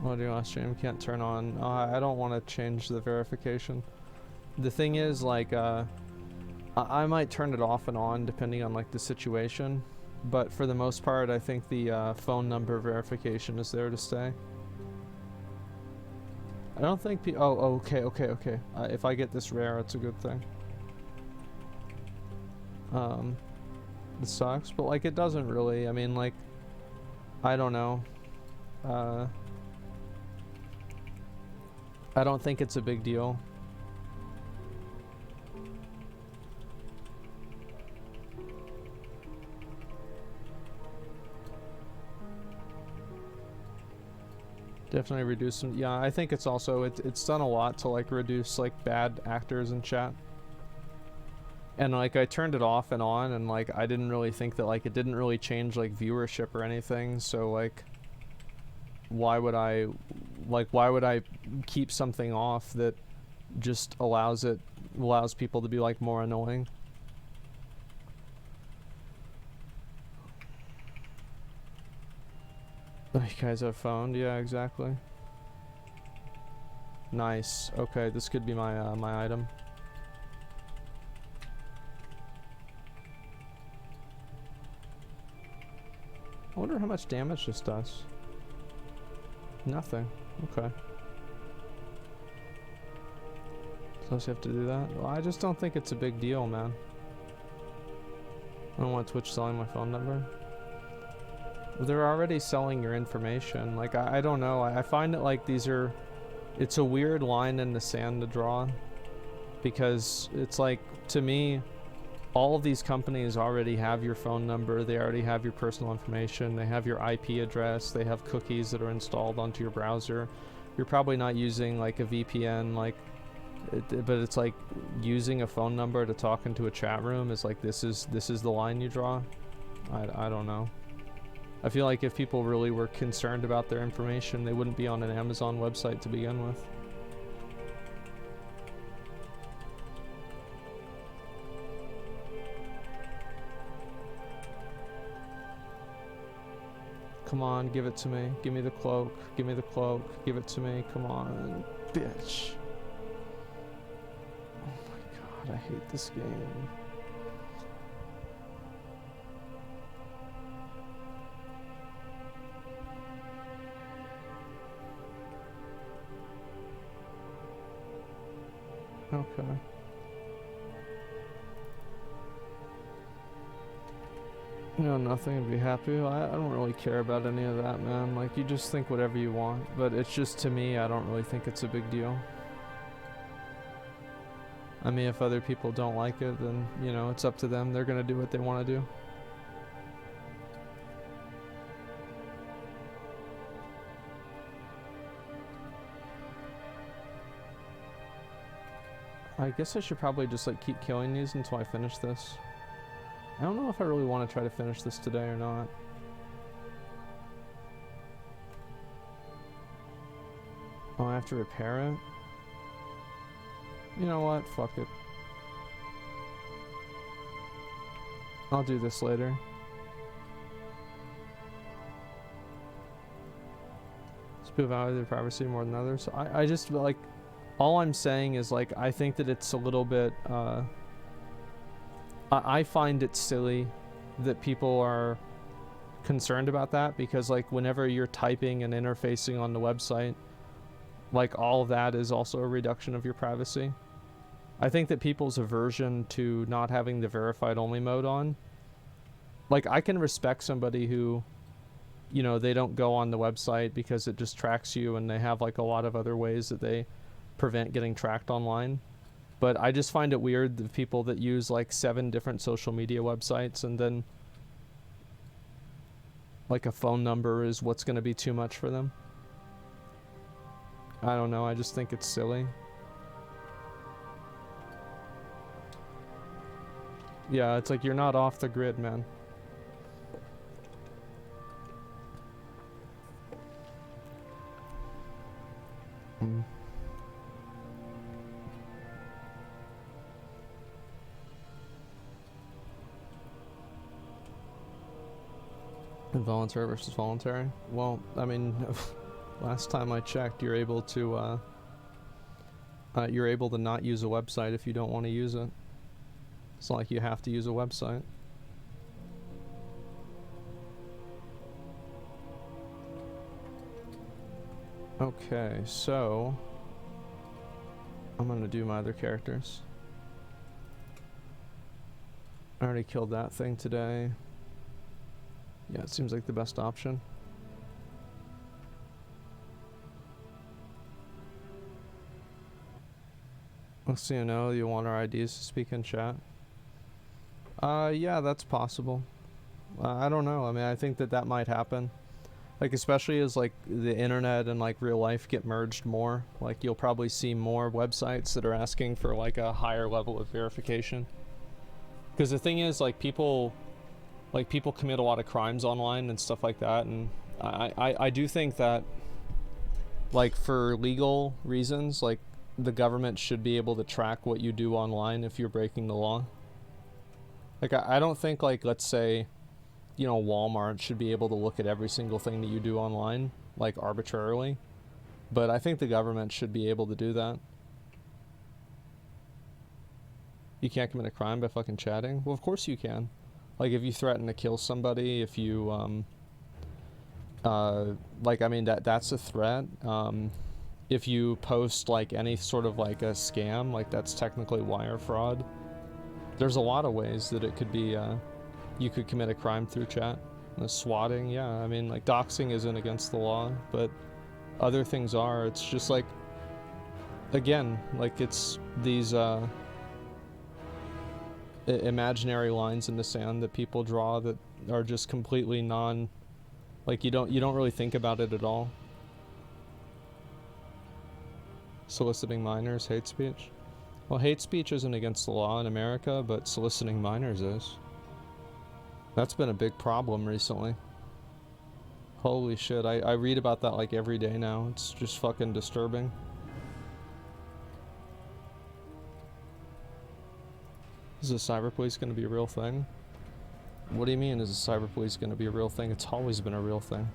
Speaker 4: Audio on stream can't turn on. I don't want to change the verification. The thing is, like, I might turn it off and on depending on like the situation, but for the most part, I think the phone number verification is there to stay. I don't think oh, okay. If I get this rare, it's a good thing. It sucks, but like it doesn't really. I mean, like, I don't know. I don't think it's a big deal. Definitely reduce some. Yeah, I think it's also it's done a lot to like reduce like bad actors in chat. And like I turned it off and on, and like I didn't really think that like it didn't really change like viewership or anything. So like, why would I keep something off that just allows people to be like more annoying? Oh, you guys have phoned? Yeah, exactly. Nice. Okay, this could be my my item. I wonder how much damage this does. Nothing. Okay. So you have to do that? Well, I just don't think it's a big deal, man. I don't want Twitch selling my phone number. They're already selling your information. Like, I don't know. I find it like these are... It's a weird line in the sand to draw. Because it's like, to me, all of these companies already have your phone number. They already have your personal information. They have your IP address. They have cookies that are installed onto your browser. You're probably not using like a VPN, like, but it's like using a phone number to talk into a chat room is like, this is the line you draw. I don't know. I feel like if people really were concerned about their information, they wouldn't be on an Amazon website to begin with. Come on, give it to me. Give me the cloak. Give me the cloak. Give it to me. Come on, bitch. Oh my god, I hate this game. Okay. You know, nothing and be happy. I don't really care about any of that, man. Like, you just think whatever you want. But it's just, to me, I don't really think it's a big deal. I mean, if other people don't like it, then, you know, it's up to them. They're gonna do what they want to do. I guess I should probably just like keep killing these until I finish this. I don't know if I really want to try to finish this today or not. Oh, I have to repair it? You know what? Fuck it. I'll do this later. Some people value their privacy more than others. I just like... All I'm saying is, like, I think that it's a little bit, I find it silly that people are concerned about that, because, like, whenever you're typing and interfacing on the website, like, all of that is also a reduction of your privacy. I think that people's aversion to not having the verified only mode on, like, I can respect somebody who, you know, they don't go on the website because it just tracks you, and they have, like, a lot of other ways that they prevent getting tracked online. But I just find it weird, the people that use like 7 different social media websites and then like a phone number is what's going to be too much for them. I don't know, I just think it's silly. Yeah, it's like you're not off the grid, man. Voluntary versus voluntary? Well, I mean, last time I checked, you're able to not use a website if you don't want to use it. It's not like you have to use a website. Okay, so I'm gonna do my other characters. I already killed that thing today. Yeah, it seems like the best option. Let's see, you want our IDs to speak in chat? Yeah, that's possible. I don't know. I mean, I think that might happen. Like, especially as, like, the internet and, like, real life get merged more. Like, you'll probably see more websites that are asking for, like, a higher level of verification. Because the thing is, like, people commit a lot of crimes online and stuff like that, and I do think that, like, for legal reasons, like, the government should be able to track what you do online if you're breaking the law. Like, I don't think, like, let's say, Walmart should be able to look at every single thing that you do online, like, arbitrarily, but I think the government should be able to do that. You can't commit a crime by fucking chatting? Well, of course you can. Like, if you threaten to kill somebody, if you, like, I mean, that's a threat. If you post, like, any sort of, like, a scam, like, that's technically wire fraud. There's a lot of ways that it could be, you could commit a crime through chat. Swatting, yeah, I mean, like, doxing isn't against the law, but other things are. It's just, like, again, like, it's these, imaginary lines in the sand that people draw that are just completely like, you don't really think about it at all. Soliciting minors, hate speech. Well, hate speech isn't against the law in America, but soliciting minors is. That's been a big problem recently. Holy shit, I read about that like every day now. It's just fucking disturbing. Is the cyber police going to be a real thing? What do you mean, is the cyber police going to be a real thing? It's always been a real thing.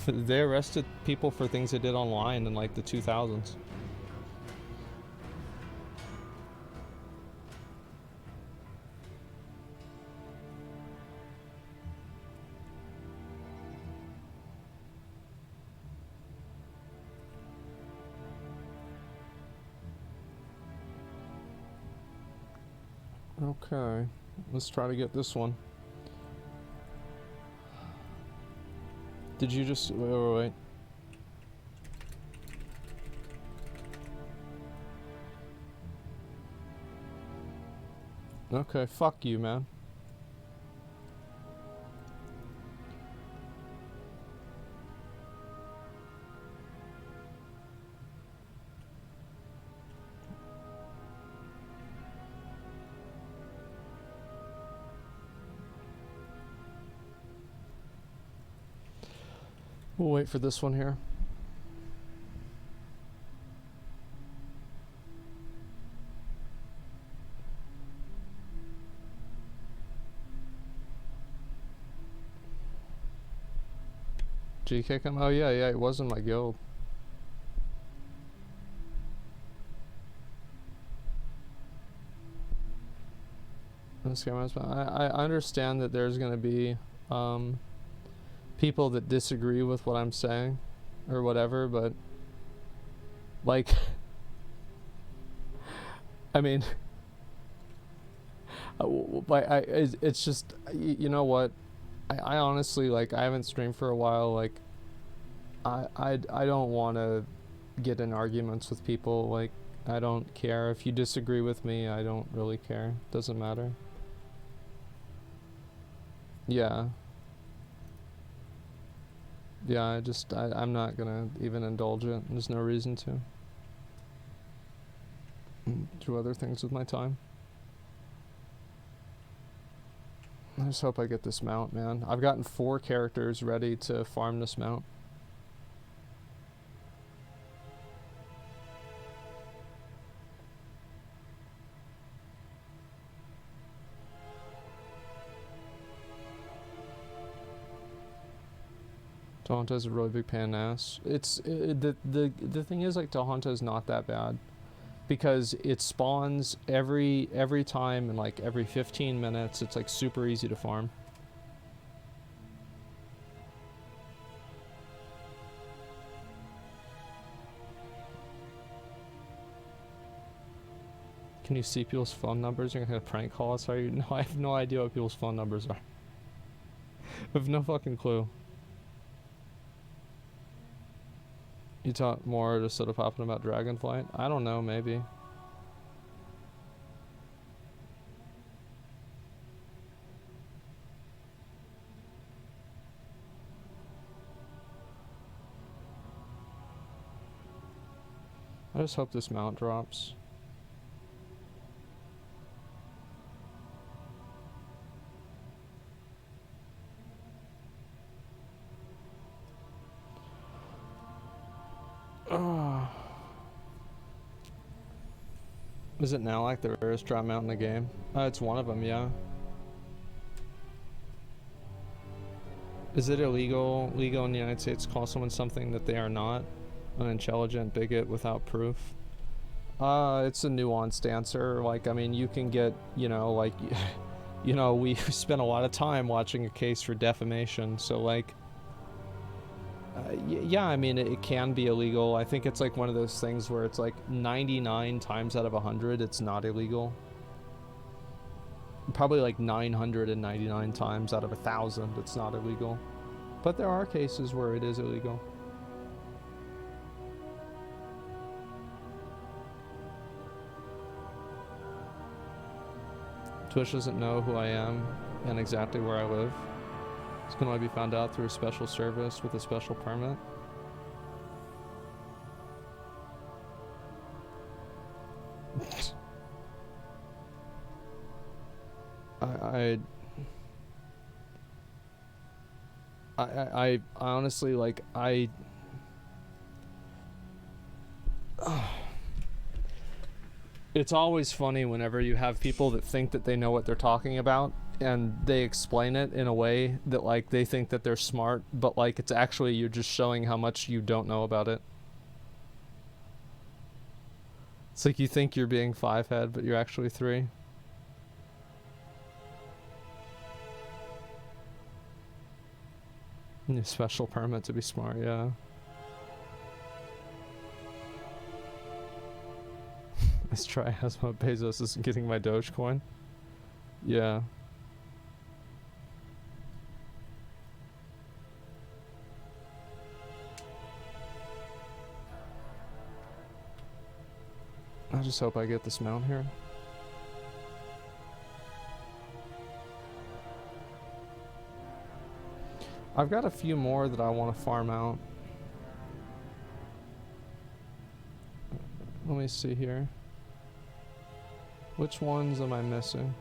Speaker 4: They arrested people for things they did online in like the 2000s. Okay, let's try to get this one. Did you just wait? Okay, fuck you, man. We'll wait for this one here. G-kick him? Oh yeah, it was in my guild. I understand that there's gonna be people that disagree with what I'm saying or whatever, but like I mean it's just, you know what, I honestly, like, I haven't streamed for a while. Like, I don't want to get in arguments with people. Like, I don't care if you disagree with me. I don't really care. Doesn't matter. Yeah. Yeah, I'm not gonna even indulge it. There's no reason to. Do other things with my time. I just hope I get this mount, man. I've gotten 4 characters ready to farm this mount. Tahunta's a really big pain in the ass. The thing is, like, Tahunta's not that bad because it spawns every time and like every 15 minutes. It's like super easy to farm. Can you see people's phone numbers? You're gonna prank call us? Are you? No, I have no idea what people's phone numbers are. I have no fucking clue. You taught more just sort of hopping about Dragonflight? I don't know, maybe. I just hope this mount drops. Is it now like the rarest drop mount in the game? It's one of them, yeah. Is it illegal in the United States to call someone something that they are not? An unintelligent bigot without proof? It's a nuanced answer. Like, I mean, you can get, you know, like, you know, we spent a lot of time watching a case for defamation, so like, yeah, I mean, it can be illegal. I think it's like one of those things where it's like 99 times out of 100 it's not illegal. Probably like 999 times out of 1,000 it's not illegal. But there are cases where it is illegal. Twitch doesn't know who I am and exactly where I live. This can only be found out through a special service with a special permit. I honestly, like, it's always funny whenever you have people that think that they know what they're talking about and they explain it in a way that, like, they think that they're smart, but like it's actually you're just showing how much you don't know about it. It's like you think you're being 5-head, but you're actually 3. You need a special permit to be smart, yeah. Let's try Asmo Bezos isn't getting my Dogecoin. Yeah. I just hope I get this mount here. I've got a few more that I want to farm out. Let me see here. Which ones am I missing?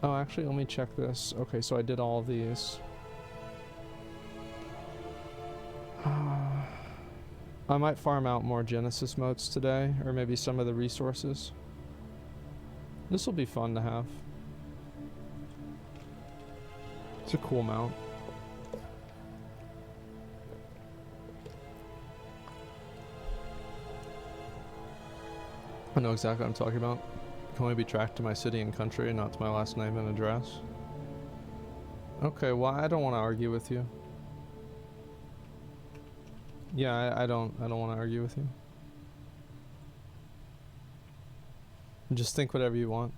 Speaker 4: Oh, actually, let me check this. Okay, so I did all of these. I might farm out more Genesis motes today, or maybe some of the resources. This will be fun to have. It's a cool mount. I know exactly what I'm talking about. It can only be tracked to my city and country, not to my last name and address. Okay, well, I don't want to argue with you. Yeah, I don't want to argue with you. Just think whatever you want.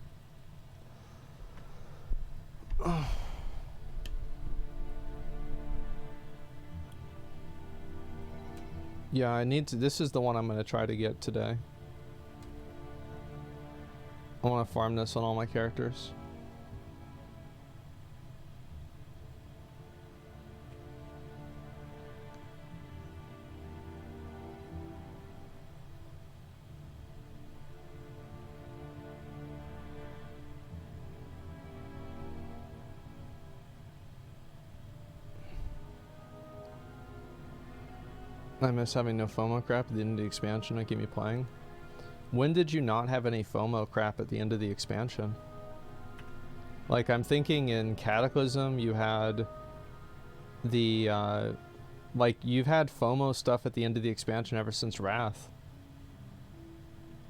Speaker 4: Yeah, I need to. This is the one I'm going to try to get today. I want to farm this on all my characters. I miss having no FOMO crap at the end of the expansion to keep me playing. When did you not have any FOMO crap at the end of the expansion? Like, I'm thinking in Cataclysm, you had the, like, you've had FOMO stuff at the end of the expansion ever since Wrath.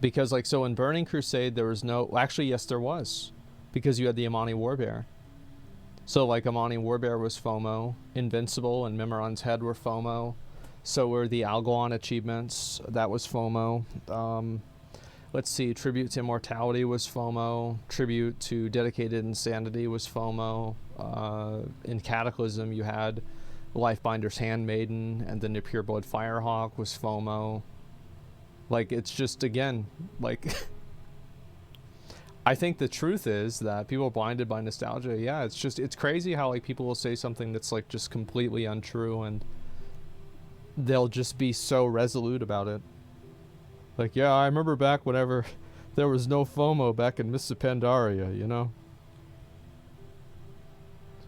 Speaker 4: Because, like, so in Burning Crusade, there was no... Actually, yes, there was. Because you had the Amani Warbear. So, like, Amani Warbear was FOMO. Invincible and Mimiron's Head were FOMO. So were the Algalon achievements. That was FOMO. Let's see. Tribute to Immortality was FOMO. Tribute to Dedicated Insanity was FOMO. In Cataclysm, you had Lifebinder's Handmaiden, and then the Pureblood Firehawk was FOMO. Like, it's just, again, like... I think the truth is that people are blinded by nostalgia. Yeah, it's just, it's crazy how, like, people will say something that's, like, just completely untrue, and they'll just be so resolute about it. Like, yeah, I remember back whenever there was no FOMO back in Mists of Pandaria, you know?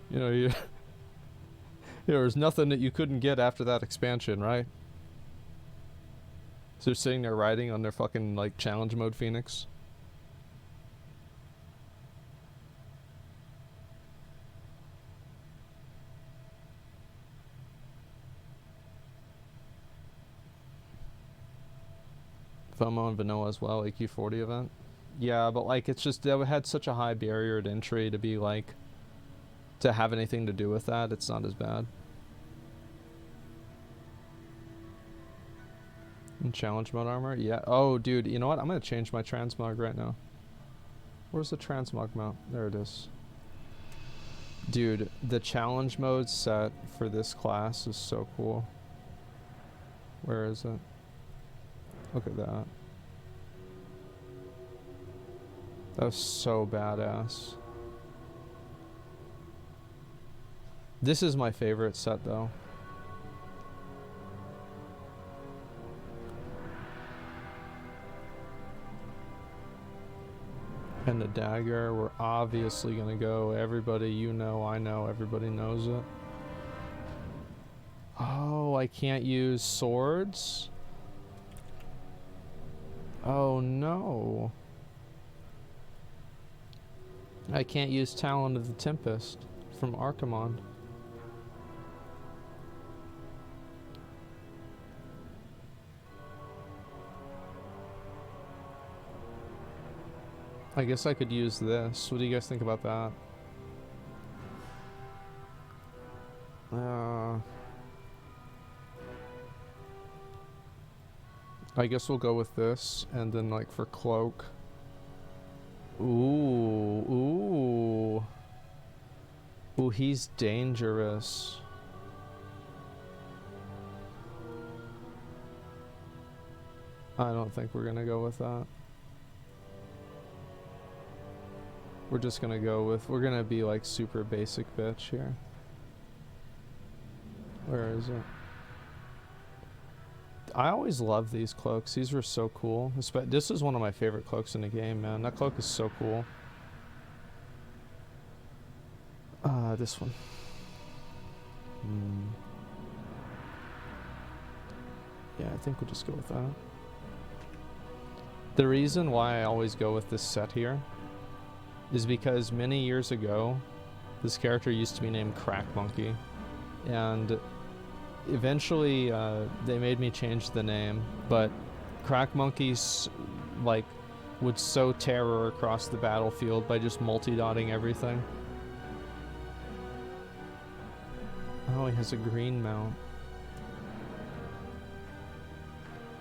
Speaker 4: You know, there was nothing that you couldn't get after that expansion, right? So they're sitting there riding on their fucking, like, challenge mode Phoenix. FOMO and vanilla as well, AQ40 event. Yeah, but like it's just they had such a high barrier to entry to be like to have anything to do with that. It's not as bad. And challenge mode armor, yeah. Oh, dude, you know what? I'm gonna change my transmog right now. Where's the transmog mount? There it is. Dude, the challenge mode set for this class is so cool. Where is it? Look at that. That was so badass. This is my favorite set though. And the dagger, we're obviously gonna go. Everybody, you know, I know, everybody knows it. Oh, I can't use swords? Oh no. I can't use Talon of the Tempest from Archimonde. I guess I could use this. What do you guys think about that? I guess we'll go with this, and then like for cloak. Ooh. Ooh, he's dangerous. I don't think we're gonna go with that. We're just gonna go with, we're gonna be like super basic bitch here. Where is it? I always love these cloaks. These were so cool. This is one of my favorite cloaks in the game, man. That cloak is so cool. This one. Yeah, I think we'll just go with that. The reason why I always go with this set here is because many years ago, this character used to be named Crack Monkey, and eventually they made me change the name, but Crack Monkeys like would sow terror across the battlefield by just multi-dotting everything. Oh, he has a green mount.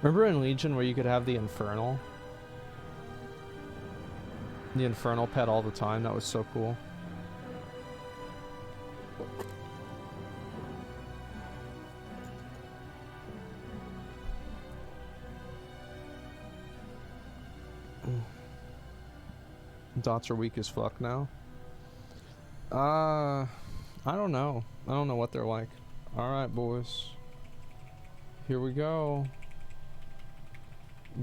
Speaker 4: Remember in Legion where you could have the Infernal? The Infernal pet all the time? That was so cool. Dots are weak as fuck now. I don't know. I don't know what they're like. Alright, boys. Here we go.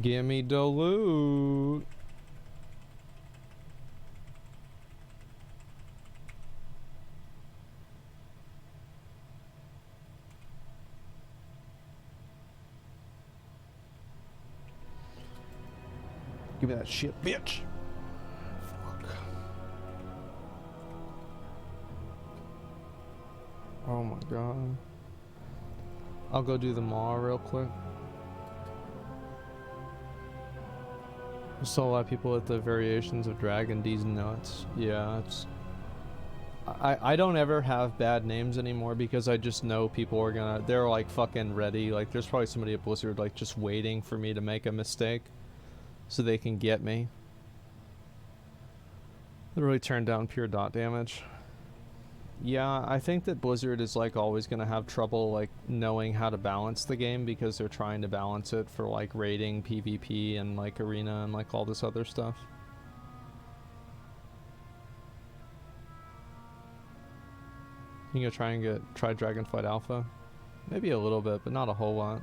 Speaker 4: Gimme the loot. Give me that shit, bitch. Fuck. Oh my god. I'll go do the maw real quick. I saw a lot of people at the variations of Dragon D's nuts. Yeah, it's... I don't ever have bad names anymore because I just know people are gonna... They're like fucking ready. Like there's probably somebody at Blizzard like just waiting for me to make a mistake so they can get me. They really turned down pure dot damage. Yeah, I think that Blizzard is like always gonna have trouble like knowing how to balance the game because they're trying to balance it for like raiding, PvP, and like arena and like all this other stuff. You gonna try Dragonflight Alpha? Maybe a little bit, but not a whole lot.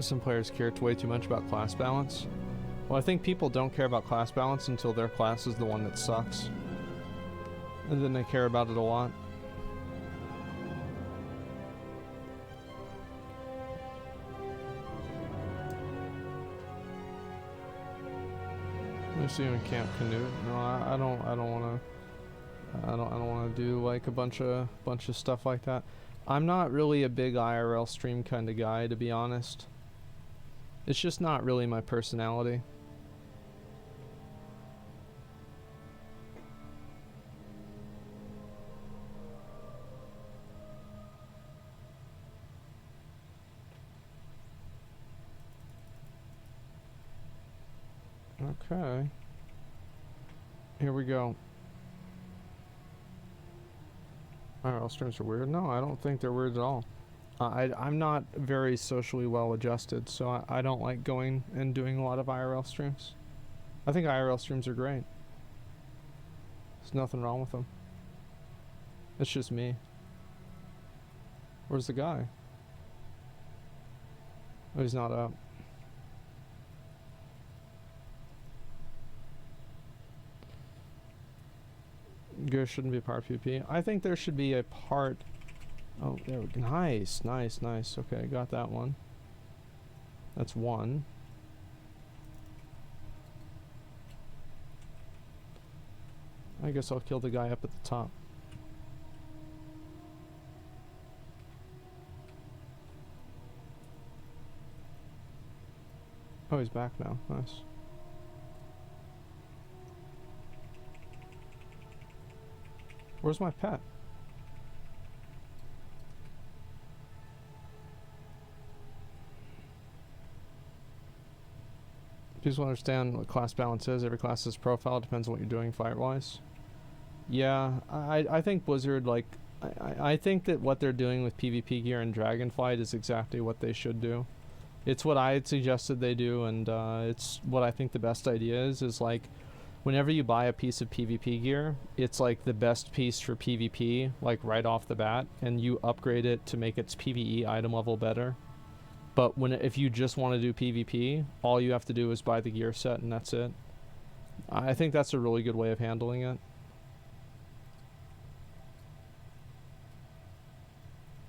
Speaker 4: Some players care way too much about class balance. Well, I think people don't care about class balance until their class is the one that sucks. And then they care about it a lot. Let's see, in Camp Canute. No, I don't want to do like a bunch of stuff like that. I'm not really a big IRL stream kind of guy, to be honest. It's just not really my personality. Okay. Here we go. IRL streams are weird. No, I don't think they're weird at all. I'm not very socially well adjusted, so I don't like going and doing a lot of IRL streams. I think IRL streams are great. There's nothing wrong with them. It's just me. Where's the guy? Oh, he's not up. There shouldn't be a part PvP. I think there should be a part... Oh, there we go. Nice, nice, nice. Okay, got that one. That's one. I guess I'll kill the guy up at the top. Oh, he's back now. Nice. Where's my pet? Please understand what class balance is. Every class's profile depends on what you're doing fight-wise. Yeah, I think Blizzard, like, I think that what they're doing with PvP gear and Dragonflight is exactly what they should do. It's what I had suggested they do, and it's what I think the best idea is like, whenever you buy a piece of PvP gear, it's like the best piece for PvP, like right off the bat, and you upgrade it to make its PvE item level better. But if you just want to do PvP, all you have to do is buy the gear set and that's it. I think that's a really good way of handling it.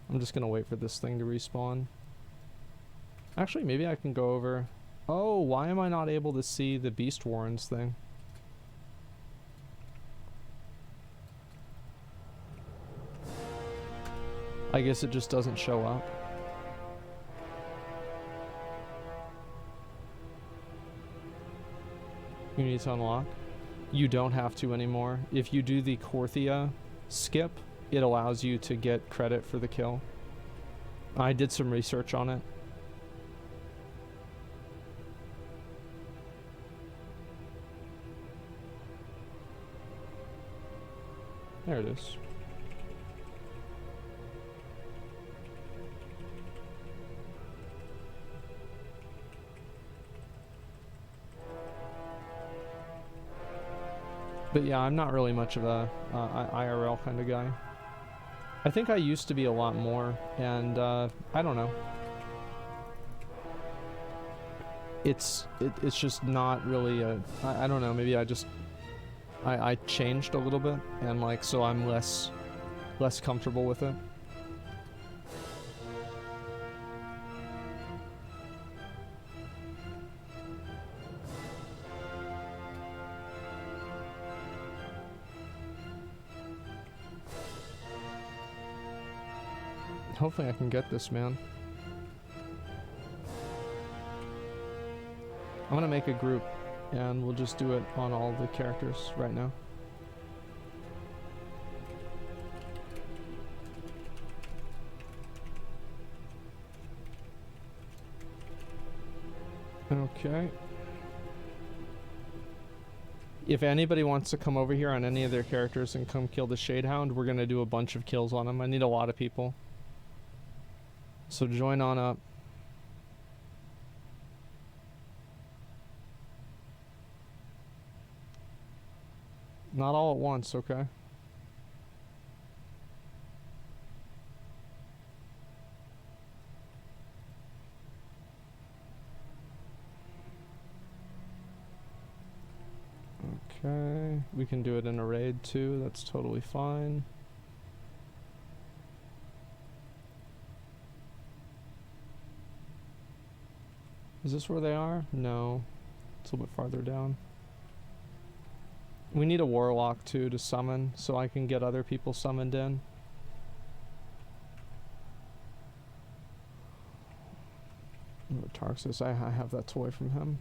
Speaker 4: I'm just gonna wait for this thing to respawn. Actually, maybe I can go over... Oh, why am I not able to see the Beast Warrens thing? I guess it just doesn't show up. You need to unlock. You don't have to anymore. If you do the Korthia skip, it allows you to get credit for the kill. I did some research on it. There it is. But yeah, I'm not really much of a IRL kind of guy. I think I used to be a lot more, and I don't know. It's just not really a, I don't know, maybe I changed a little bit, and like, so I'm less comfortable with it. Hopefully I can get this, man. I'm gonna make a group, and we'll just do it on all the characters right now. Okay. If anybody wants to come over here on any of their characters and come kill the Shadehound, we're gonna do a bunch of kills on them. I need a lot of people. So join on up. Not all at once, okay? Okay, we can do it in a raid too, that's totally fine. Is this where they are? No, it's a little bit farther down. We need a warlock too to summon, so I can get other people summoned in. Tarxus, I have that toy from him.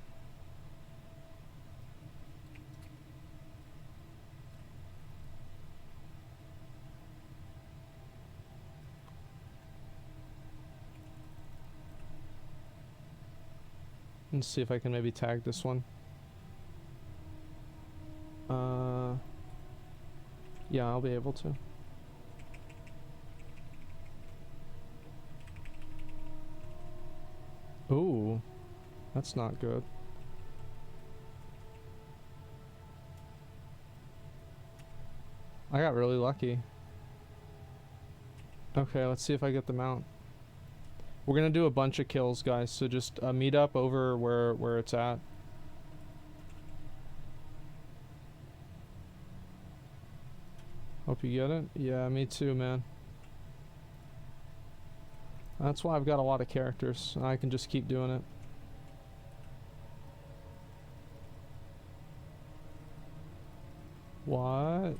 Speaker 4: Let's see if I can maybe tag this one. Yeah, I'll be able to. Ooh, that's not good. I got really lucky. Okay, let's see if I get the mount. We're gonna do a bunch of kills, guys, so just meet up over where it's at. Hope you get it. Yeah, me too, man. That's why I've got a lot of characters. I can just keep doing it. What?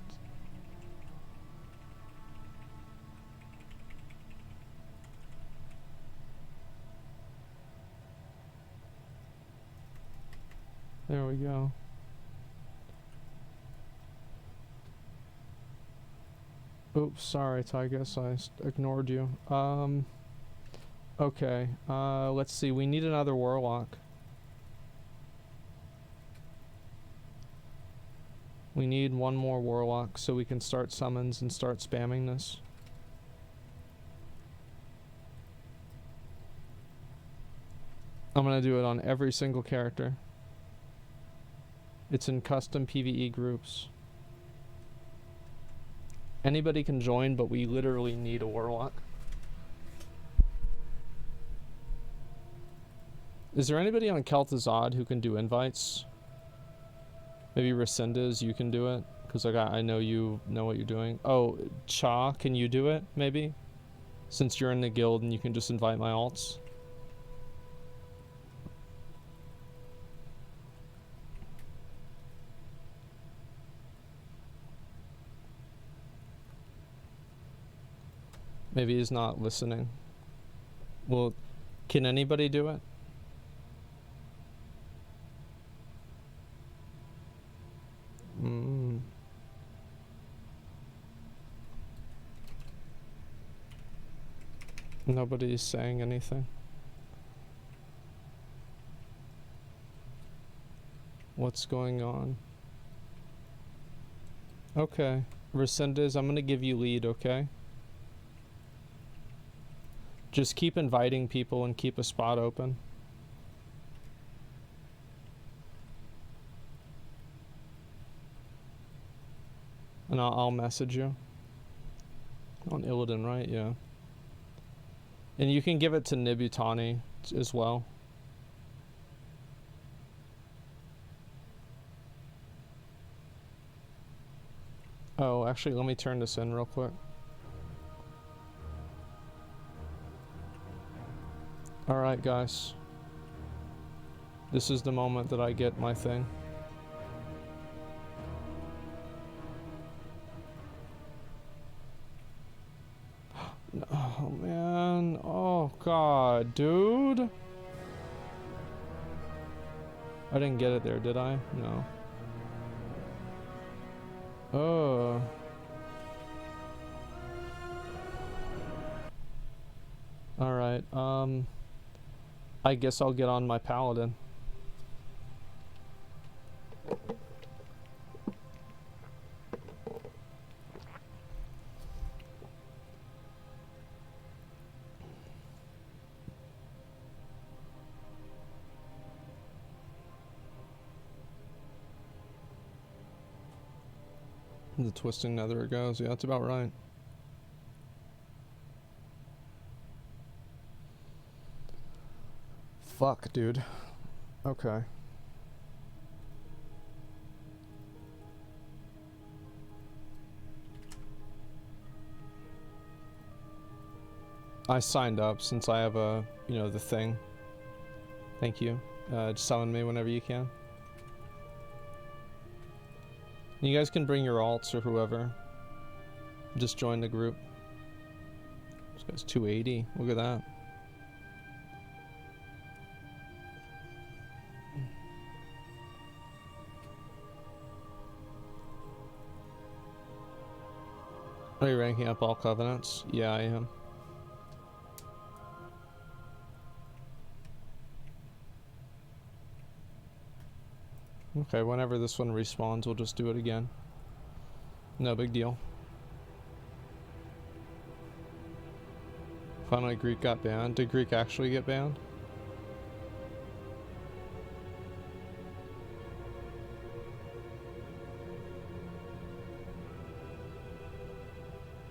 Speaker 4: There we go. Oops, sorry, I guess I ignored you. Okay, let's see, we need another warlock. We need one more warlock so we can start summons and start spamming this. I'm gonna do it on every single character. It's in custom PvE groups. Anybody can join, but we literally need a warlock. Is there anybody on Kel'Thuzad who can do invites? Maybe Rescindas, you can do it, because like I know you know what you're doing. Oh, Cha, can you do it? Maybe, since you're in the guild and you can just invite my alts. Maybe he's not listening. Well, can anybody do it? Nobody's saying anything. What's going on? Okay. Rescindas, I'm gonna give you lead, okay? Just keep inviting people and keep a spot open. And I'll message you. On Illidan, right? Yeah. And you can give it to Nibutani as well. Oh, actually, let me turn this in real quick. Alright, guys. This is the moment that I get my thing. Oh, man. Oh, God, dude. I didn't get it there, did I? No. Oh. Alright, I guess I'll get on my paladin. The twisting nether it goes. Yeah, that's about right. Fuck, dude. Okay. I signed up since I have a, you know, the thing. Thank you. Just summon me whenever you can. You guys can bring your alts or whoever. Just join the group. This guy's 280. Look at that. Are you ranking up all covenants? Yeah, I am. Okay, whenever this one respawns, we'll just do it again. No big deal. Finally, Greek got banned. Did Greek actually get banned?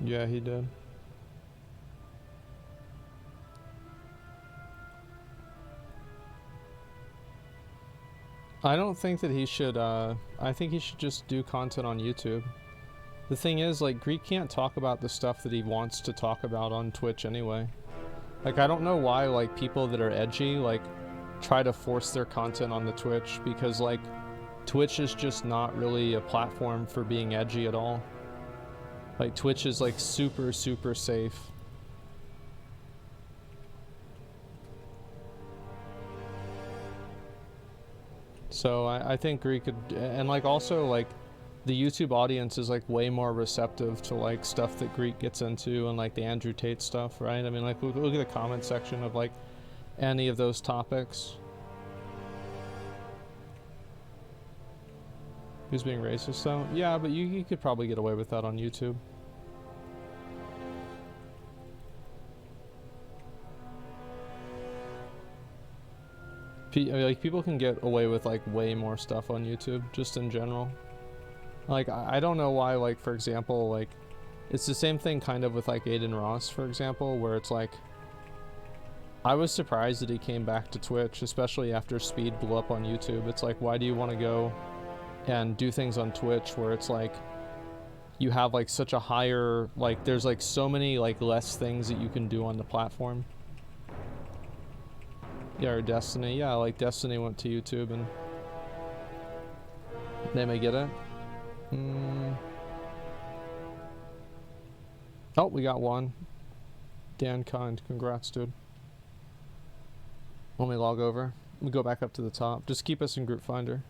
Speaker 4: Yeah, he did. I don't think that he should, I think he should just do content on YouTube. The thing is, like, Greek can't talk about the stuff that he wants to talk about on Twitch anyway. Like, I don't know why, like, people that are edgy, like, try to force their content on the Twitch, because, like, Twitch is just not really a platform for being edgy at all. Like, Twitch is, like, super, super safe. So I think Greek could, and like also like the YouTube audience is like way more receptive to like stuff that Greek gets into and like the Andrew Tate stuff, right? I mean, like look at the comment section of like any of those topics. Who's being racist though? Yeah, but you could probably get away with that on YouTube. Like people can get away with like way more stuff on YouTube just in general. Like I don't know why, like for example, like it's the same thing kind of with like Aiden Ross, for example, where it's like I was surprised that he came back to Twitch, especially after Speed blew up on YouTube. It's like, why do you want to go and do things on Twitch where it's like you have like such a higher, like there's like so many like less things that you can do on the platform. Yeah, or Destiny. Yeah, like Destiny went to YouTube and they may get it. Oh, we got one. Dan Kind, congrats, dude. Let me log over. We go back up to the top. Just keep us in Group Finder.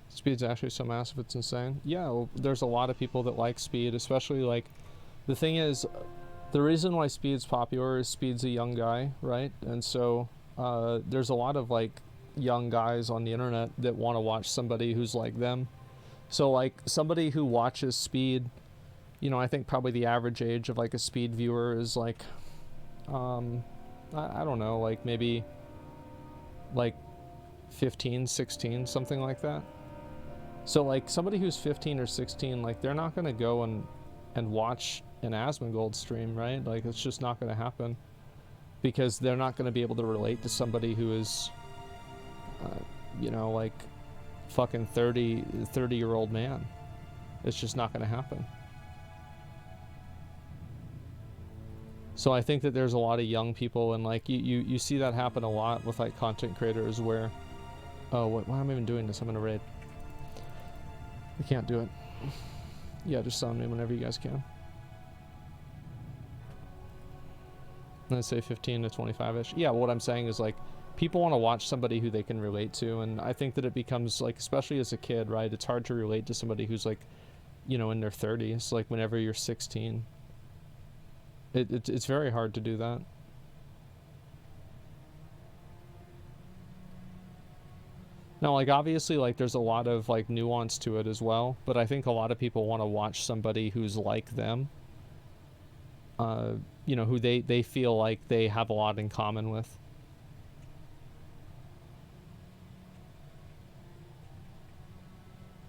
Speaker 4: Speed's actually so massive, it's insane. Yeah, well, there's a lot of people that like Speed, especially like the thing is, the reason why Speed's popular is Speed's a young guy, right? And so there's a lot of like young guys on the internet that want to watch somebody who's like them. So like somebody who watches Speed, you know, I think probably the average age of like a Speed viewer is like, I don't know, like maybe like 15, 16, something like that. So like somebody who's 15 or 16, like they're not going to go and watch an Asmongold stream, right? Like it's just not going to happen, because they're not going to be able to relate to somebody who is, you know, like fucking 30-year-old man. It's just not going to happen. So I think that there's a lot of young people, and like you see that happen a lot with like content creators where, oh, why am I even doing this? I'm in a raid. I can't do it. Yeah, just summon me whenever you guys can. Let's say 15 to 25-ish. Yeah, what I'm saying is like people want to watch somebody who they can relate to, and I think that it becomes like, especially as a kid, right? It's hard to relate to somebody who's like, you know, in their 30s, like whenever you're 16. It's very hard to do that. Now, like, obviously, like, there's a lot of, like, nuance to it as well, but I think a lot of people want to watch somebody who's like them, you know, who they feel like they have a lot in common with.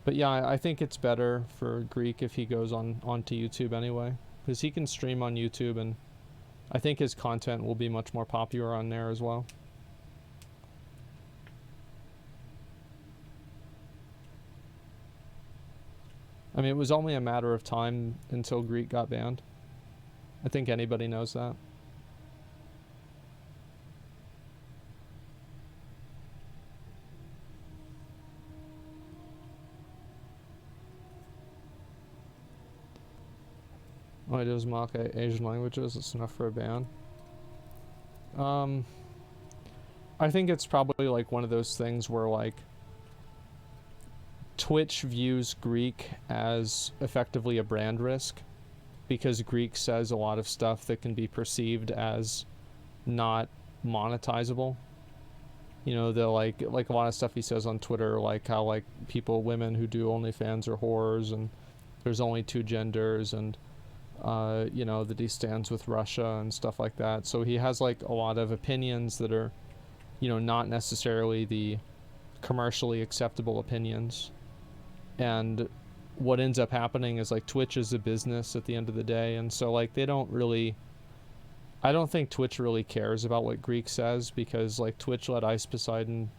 Speaker 4: But yeah, I think it's better for Greek if he goes onto YouTube anyway, because he can stream on YouTube, and I think his content will be much more popular on there as well. I mean, it was only a matter of time until Greek got banned. I think anybody knows that. All I do is mock Asian languages. It's enough for a ban. I think it's probably like one of those things where like Twitch views Greek as effectively a brand risk, because Greek says a lot of stuff that can be perceived as not monetizable. You know, the like a lot of stuff he says on Twitter, like how like women who do OnlyFans are whores, and there's only two genders, and you know, that he stands with Russia and stuff like that. So he has like a lot of opinions that are, you know, not necessarily the commercially acceptable opinions. And what ends up happening is like Twitch is a business at the end of the day, and so like they don't really, I don't think Twitch really cares about what Greek says, because like Twitch let Ice Poseidon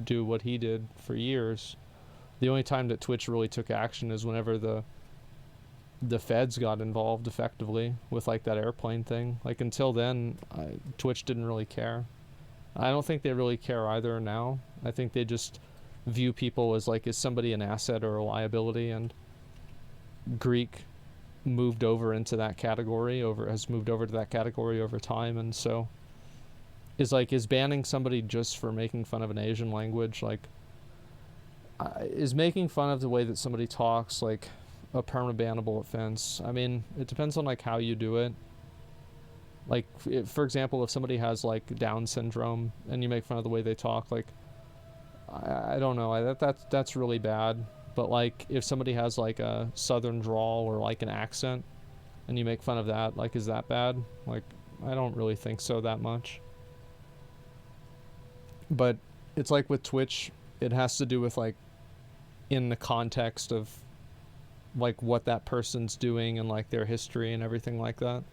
Speaker 4: do what he did for years. The only time that Twitch really took action is whenever the feds got involved effectively with like that airplane thing. Like until then, Twitch didn't really care. I don't think they really care either now. I think they just view people as like, is somebody an asset or a liability, and Greek moved over into that category, has moved over to that category over time, and so is banning somebody just for making fun of an Asian language, like is making fun of the way that somebody talks like a perma-bannable offense? I mean, it depends on like how you do it. Like for example, if somebody has like Down syndrome and you make fun of the way they talk, like I don't know, that's really bad. But like if somebody has like a southern drawl or like an accent and you make fun of that, like is that bad? Like I don't really think so that much. But it's like with Twitch, it has to do with like in the context of like what that person's doing and like their history and everything like that.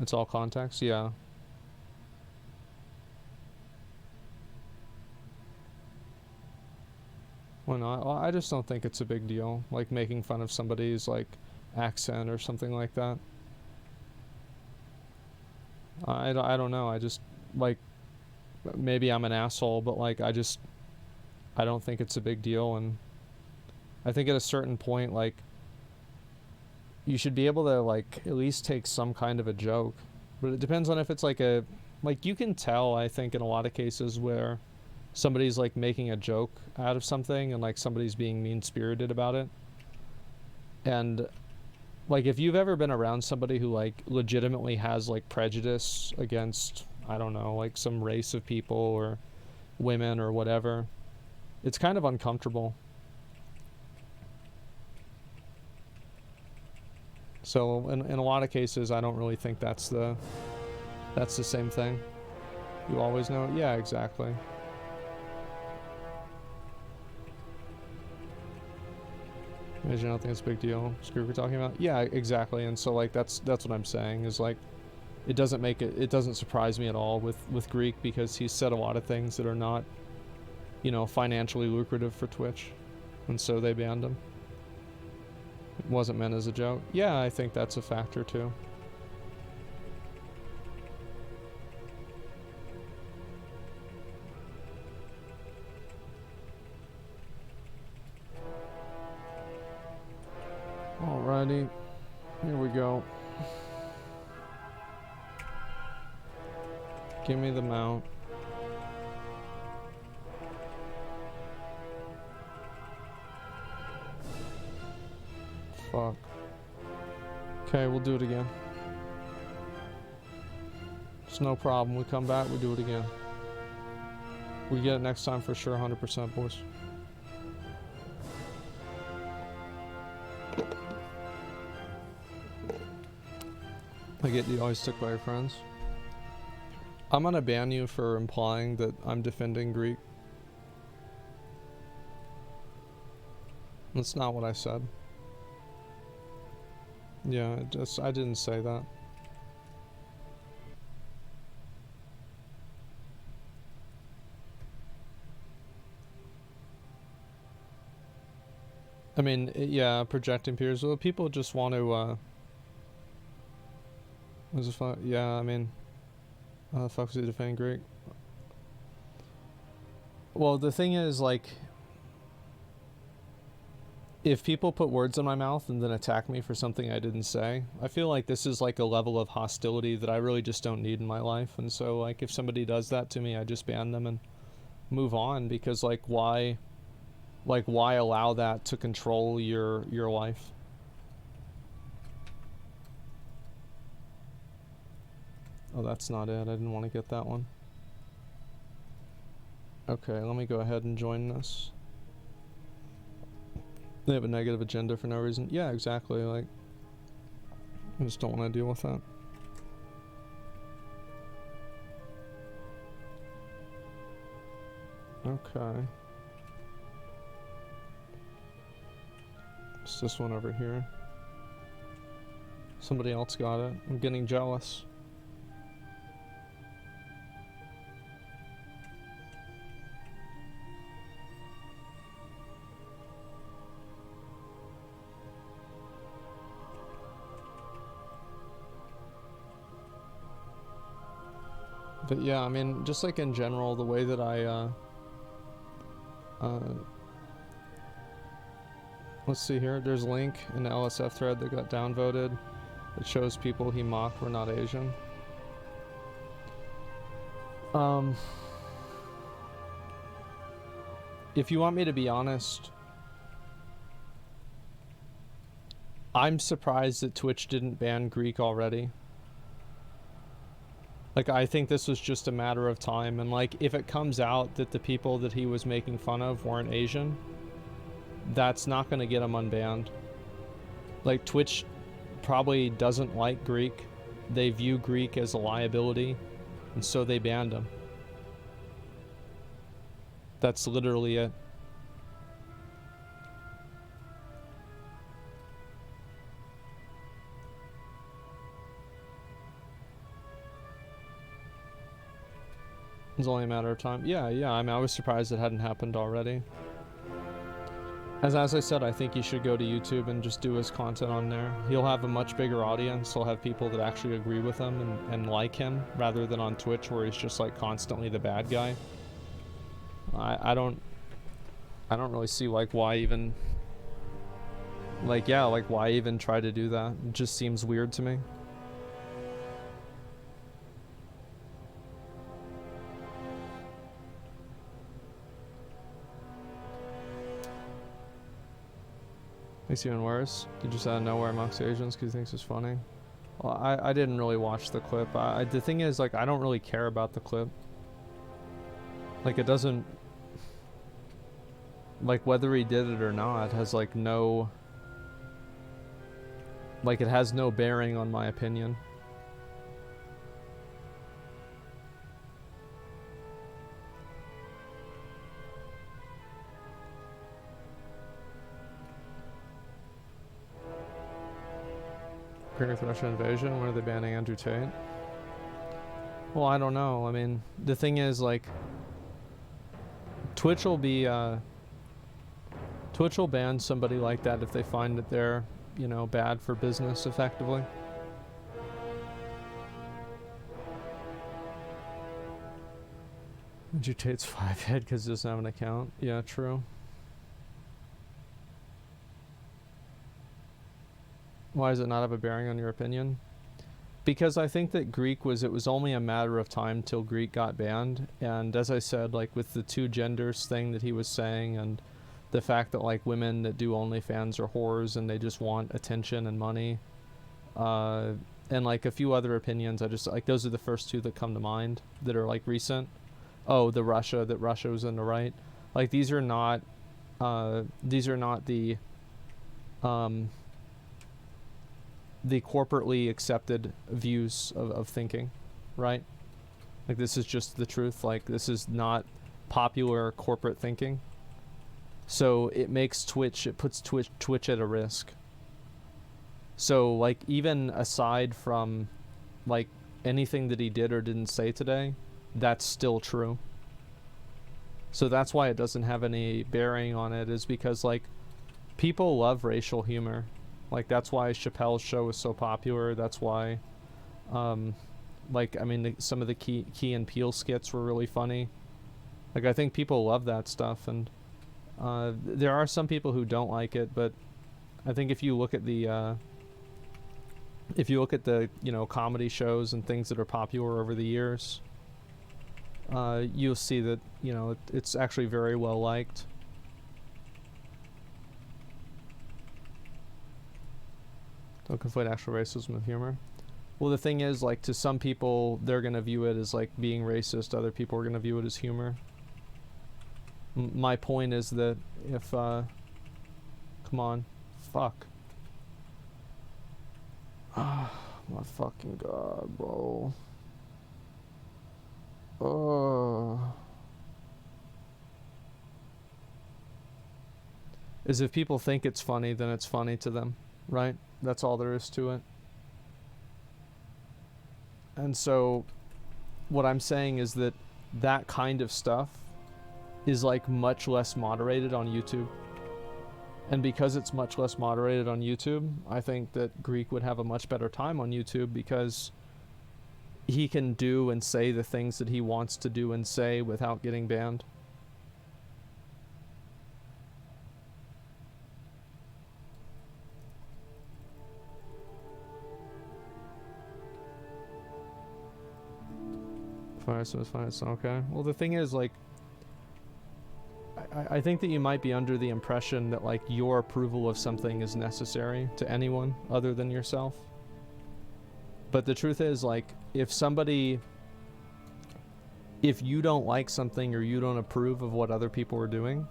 Speaker 4: It's all context, yeah. Well, no, I just don't think it's a big deal, like making fun of somebody's like accent or something like that. I don't know, I just like, maybe I'm an asshole, but like I don't think it's a big deal. And I think at a certain point, like, you should be able to like at least take some kind of a joke, but it depends on if it's like you can tell, I think, in a lot of cases where somebody's like making a joke out of something and like somebody's being mean-spirited about it. And like if you've ever been around somebody who like legitimately has like prejudice against, I don't know, like some race of people or women or whatever, it's kind of uncomfortable. So in a lot of cases, I don't really think that's the same thing. You always know? Yeah, exactly. Imagine I don't think it's a big deal. Screw we're talking about? Yeah, exactly. And so like that's what I'm saying is like it doesn't surprise me at all with Greek because he's said a lot of things that are not, you know, financially lucrative for Twitch. And so they banned him. It wasn't meant as a joke. Yeah, I think that's a factor too. Alrighty, here we go. Give me the mount. Fuck. Okay, we'll do it again. It's no problem. We come back, we do it again. We get it next time for sure, 100%, boys. I get you always stick by your friends. I'm gonna ban you for implying that I'm defending Greek. That's not what I said. Yeah, I didn't say that. I mean, yeah, projecting peers. Well, people just want to, what's the fuck? Yeah, I mean, how the fuck was he defending Greek? Well, the thing is, like, if people put words in my mouth and then attack me for something I didn't say, I feel like this is like a level of hostility that I really just don't need in my life. And so, like, if somebody does that to me, I just ban them and move on because, like, why allow that to control your life? Oh, that's not it. I didn't want to get that one. Okay, let me go ahead and join this. They have a negative agenda for no reason. Yeah, exactly. Like, I just don't want to deal with that. Okay. It's this one over here. Somebody else got it. I'm getting jealous. But yeah, I mean, just like in general, the way that I, let's see here, there's a link in the LSF thread that got downvoted. It shows people he mocked were not Asian. If you want me to be honest, I'm surprised that Twitch didn't ban Greek already. Like, I think this was just a matter of time, and like, if it comes out that the people that he was making fun of weren't Asian, that's not gonna get him unbanned. Like, Twitch probably doesn't like Greek. They view Greek as a liability, and so they banned him. That's literally it. It's only a matter of time. Yeah, I mean, I was surprised it hadn't happened already. As I said, I think he should go to YouTube and just do his content on there. He'll have a much bigger audience. He'll have people that actually agree with him and like him, rather than on Twitch where he's just like constantly the bad guy. I don't really see like why even, like, yeah, like why even try to do that? It just seems weird to me. Makes it even worse. He just out of nowhere mocks Asians because he thinks it's funny. Well, I didn't really watch the clip. The thing is, like, I don't really care about the clip. Like, it doesn't... Like, whether he did it or not has, like, no... Like, it has no bearing on my opinion. Great Russian invasion. When are they banning Andrew Tate? Well, I don't know. I mean, the thing is, like, Twitch will ban somebody like that if they find that they're, you know, bad for business, effectively. Andrew Tate's 5-head because he doesn't have an account. Yeah, true. Why does it not have a bearing on your opinion? Because I think that it was only a matter of time till Greek got banned. And as I said, like with the two genders thing that he was saying, and the fact that like women that do OnlyFans are whores and they just want attention and money, and like a few other opinions, I just like those are the first two that come to mind that are like recent. Oh, that Russia was in the right. Like these are not the corporately accepted views of thinking, right? Like this is just the truth. Like this is not popular corporate thinking. So it makes it puts Twitch at a risk. So like even aside from like anything that he did or didn't say today, that's still true. So that's why it doesn't have any bearing on it, is because like people love racial humor. Like that's why Chappelle's show is so popular. That's why like I mean some of the Key and Peele skits were really funny. Like I think people love that stuff, and there are some people who don't like it, but I think if you look at the you know, comedy shows and things that are popular over the years, you'll see that, you know, it's actually very well liked. Don't conflate actual racism with humor. Well, the thing is, like, to some people, they're gonna view it as like being racist. Other people are gonna view it as humor. My point is that if, come on, fuck. Oh my fucking god, bro. Is if people think it's funny, then it's funny to them, right? That's all there is to it. And so what I'm saying is that that kind of stuff is like much less moderated on YouTube. And because it's much less moderated on YouTube, I think that Greek would have a much better time on YouTube, because he can do and say the things that he wants to do and say without getting banned. Fine, okay. Well, the thing is, like, I think that you might be under the impression that, like, your approval of something is necessary to anyone other than yourself. But the truth is, like, if you don't like something or you don't approve of what other people are doing,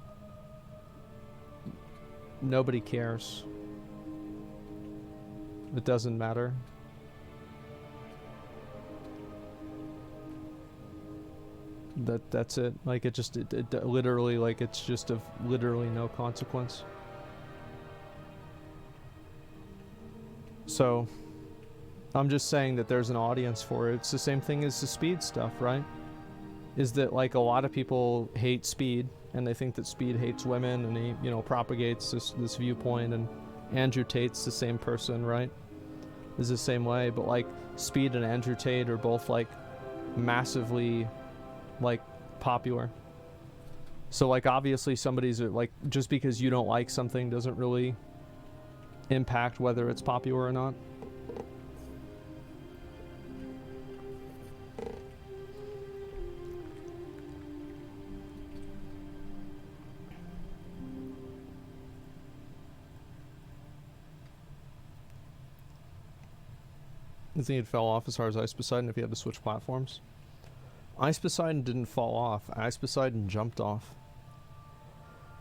Speaker 4: nobody cares. It doesn't matter. That's it. Like it literally, like it's just of literally no consequence. So I'm just saying that there's an audience for it. It's the same thing as the Speed stuff, right? Is that like a lot of people hate Speed and they think that Speed hates women, and he, you know, propagates this viewpoint, and Andrew Tate's the same person, right? Is the same way, but like Speed and Andrew Tate are both like massively like popular. So like obviously somebody's like, just because you don't like something doesn't really impact whether it's popular or not. I think it fell off as hard as Ice Poseidon if he had to switch platforms. Ice Poseidon didn't fall off. Ice Poseidon jumped off.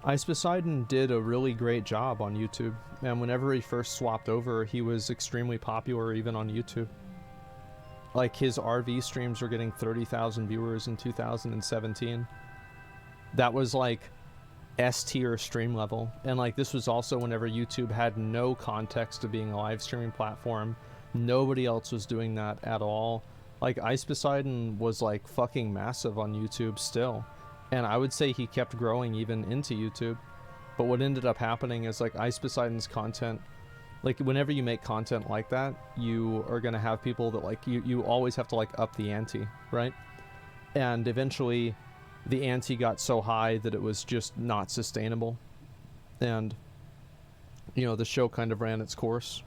Speaker 4: Ice Poseidon did a really great job on YouTube, and whenever he first swapped over, he was extremely popular even on YouTube. Like his RV streams were getting 30,000 viewers in 2017. That was like S-tier stream level, and like this was also whenever YouTube had no context of being a live streaming platform. Nobody else was doing that at all. Like, Ice Poseidon was like fucking massive on YouTube still, and I would say he kept growing even into YouTube. But what ended up happening is, like, Ice Poseidon's content, like, whenever you make content like that, you are gonna have people that, like, you always have to, like, up the ante, right? And eventually the ante got so high that it was just not sustainable, and, you know, the show kind of ran its course.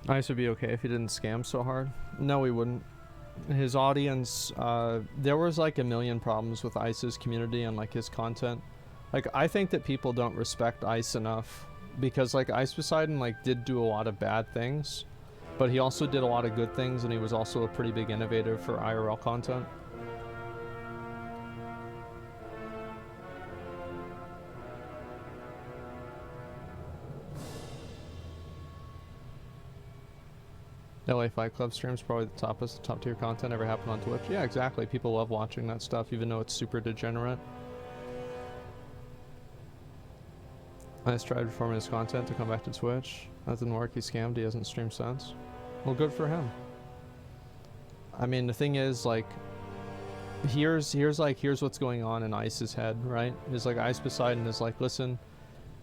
Speaker 4: Ice would be okay if he didn't scam so hard. No, he wouldn't. His audience, there was like a million problems with Ice's community and like his content. Like, I think that people don't respect Ice enough because, like, Ice Poseidon like did do a lot of bad things, but he also did a lot of good things, and he was also a pretty big innovator for IRL content. LA Fight Club streams probably the top tier content ever happened on Twitch. Yeah, exactly. People love watching that stuff, even though it's super degenerate. I just tried reforming his content to come back to Twitch. That didn't work. He scammed. He hasn't streamed since. Well, good for him. I mean, the thing is, like, here's what's going on in Ice's head, right? It's like Ice Poseidon is like, listen,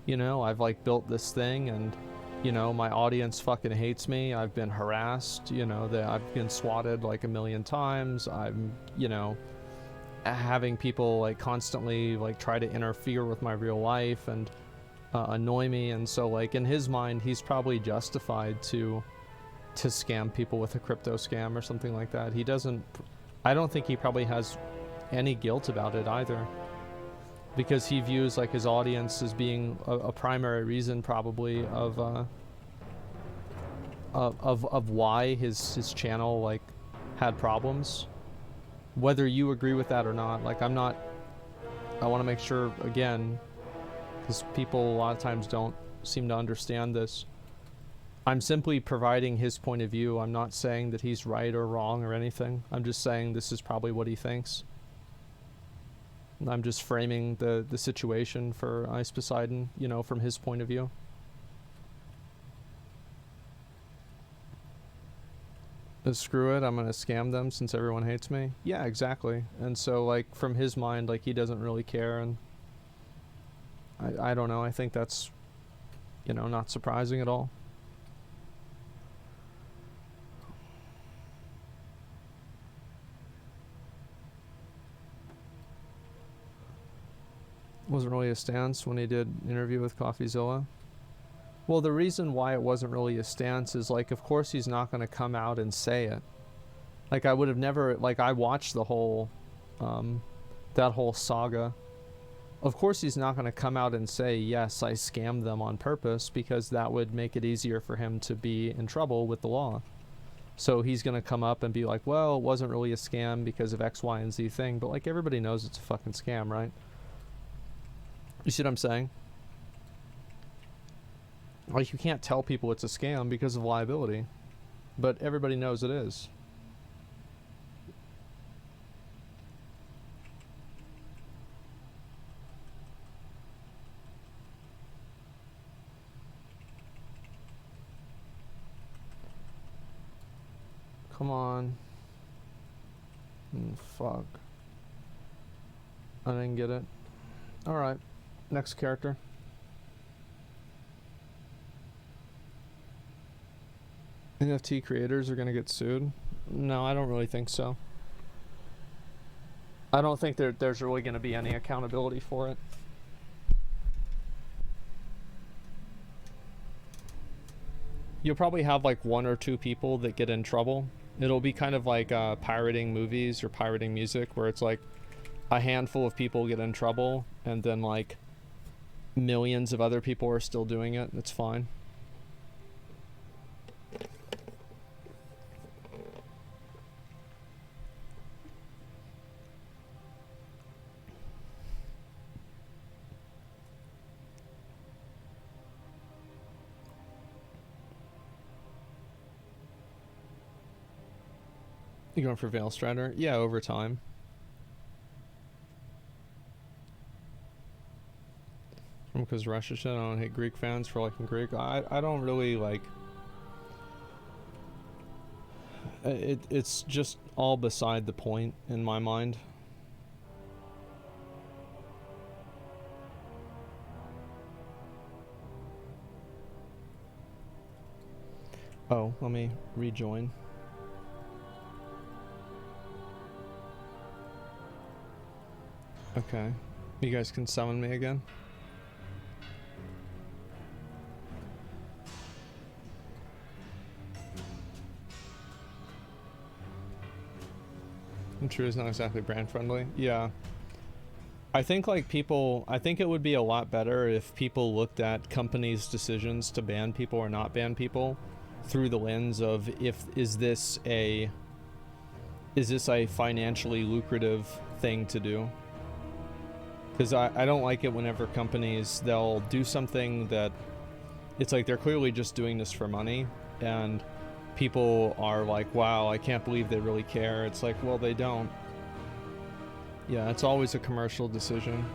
Speaker 4: you know, I've like built this thing, and, you know, my audience fucking hates me. I've been harassed, you know, that I've been swatted like a million times. I'm, you know, having people like constantly like try to interfere with my real life and annoy me. And so, like, in his mind, he's probably justified to scam people with a crypto scam or something like that. He doesn't, I don't think he probably has any guilt about it either, because he views like his audience as being a primary reason probably of why his channel like had problems. Whether you agree with that or not, like, I want to make sure, again, because people a lot of times don't seem to understand this, I'm simply providing his point of view. I'm not saying that he's right or wrong or anything. I'm just saying this is probably what he thinks. I'm just framing the situation for Ice Poseidon, you know, from his point of view. Screw it, I'm gonna scam them since everyone hates me. Yeah, exactly. And so, like, from his mind, like, he doesn't really care, and I don't know, I think that's, you know, not surprising at all. Wasn't really a stance when he did interview with CoffeeZilla. Well, the reason why it wasn't really a stance is, like, of course he's not going to come out and say it. Like, I would have never, like, I watched the whole, that whole saga. Of course he's not going to come out and say, yes, I scammed them on purpose, because that would make it easier for him to be in trouble with the law. So he's going to come up and be like, well, it wasn't really a scam because of X, Y, and Z thing, but, like, everybody knows it's a fucking scam, right? You see what I'm saying? Like, you can't tell people it's a scam because of liability, but everybody knows it is. Come on. Fuck. I didn't get it. Alright. Next character. NFT creators are gonna get sued? No, I don't really think so. I don't think there's really gonna be any accountability for it. You'll probably have like one or two people that get in trouble. It'll be kind of like pirating movies or pirating music, where it's like a handful of people get in trouble and then like millions of other people are still doing it. It's fine. You going for Veil Strider? Yeah, over time. Because Russia shit, I don't hate Greek fans for liking Greek. I don't really like... It's just all beside the point in my mind. Oh, let me rejoin. Okay. You guys can summon me again? I'm sure it's not exactly brand friendly. Yeah. I think like people, I think it would be a lot better if people looked at companies' decisions to ban people or not ban people through the lens of is this a financially lucrative thing to do? Because I don't like it whenever companies, they'll do something that it's like they're clearly just doing this for money, and people are like, wow, I can't believe they really care. It's like, well, they don't. Yeah, it's always a commercial decision.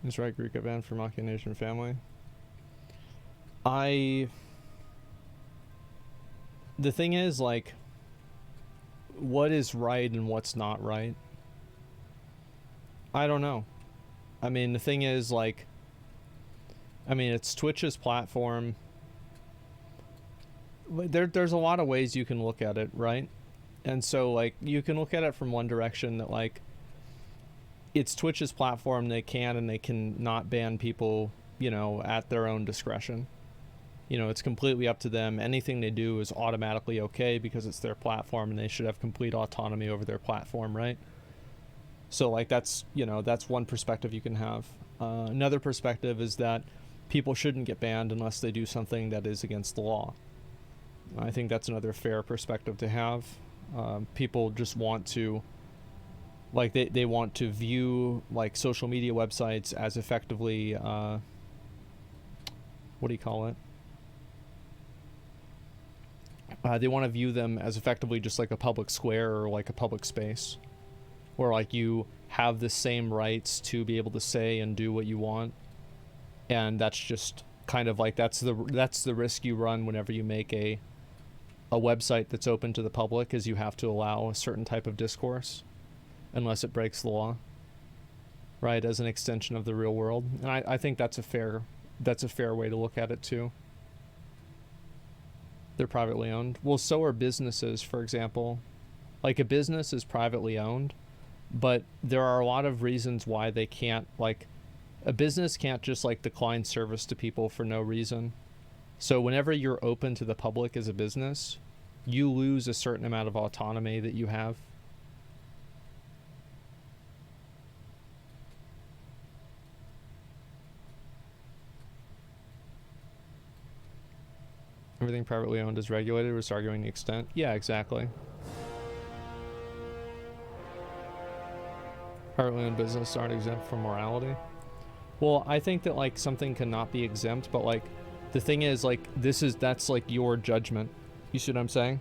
Speaker 4: That's right, Greek event for mocking Asian family. The thing is, like, what is right and what's not right? I don't know. I mean, the thing is, like, I mean, it's Twitch's platform. There's a lot of ways you can look at it, right? And so, like, you can look at it from one direction that, like, it's Twitch's platform, they can and they can not ban people, you know, at their own discretion. You know, it's completely up to them. Anything they do is automatically okay because it's their platform and they should have complete autonomy over their platform, right? So, like, that's, you know, that's one perspective you can have. Another perspective is that people shouldn't get banned unless they do something that is against the law. I think that's another fair perspective to have. People just want to, like, they want to view, like, social media websites as effectively, what do you call it? They want to view them as effectively just like a public square or like a public space, where, like, you have the same rights to be able to say and do what you want. And that's just kind of like, that's the risk you run whenever you make a website that's open to the public, is you have to allow a certain type of discourse unless it breaks the law, right, as an extension of the real world. And I think that's a fair way to look at it too. They're privately owned. Well, so are businesses, for example. Like, a business is privately owned, but there are a lot of reasons why they can't, like, a business can't just, like, decline service to people for no reason. So whenever you're open to the public as a business, you lose a certain amount of autonomy that you have. Everything privately owned is regulated. We're arguing the extent. Yeah, exactly. Privately owned businesses aren't exempt from morality. Well, I think that, like, something cannot be exempt, but, like, the thing is, like, that's like your judgment. You see what I'm saying?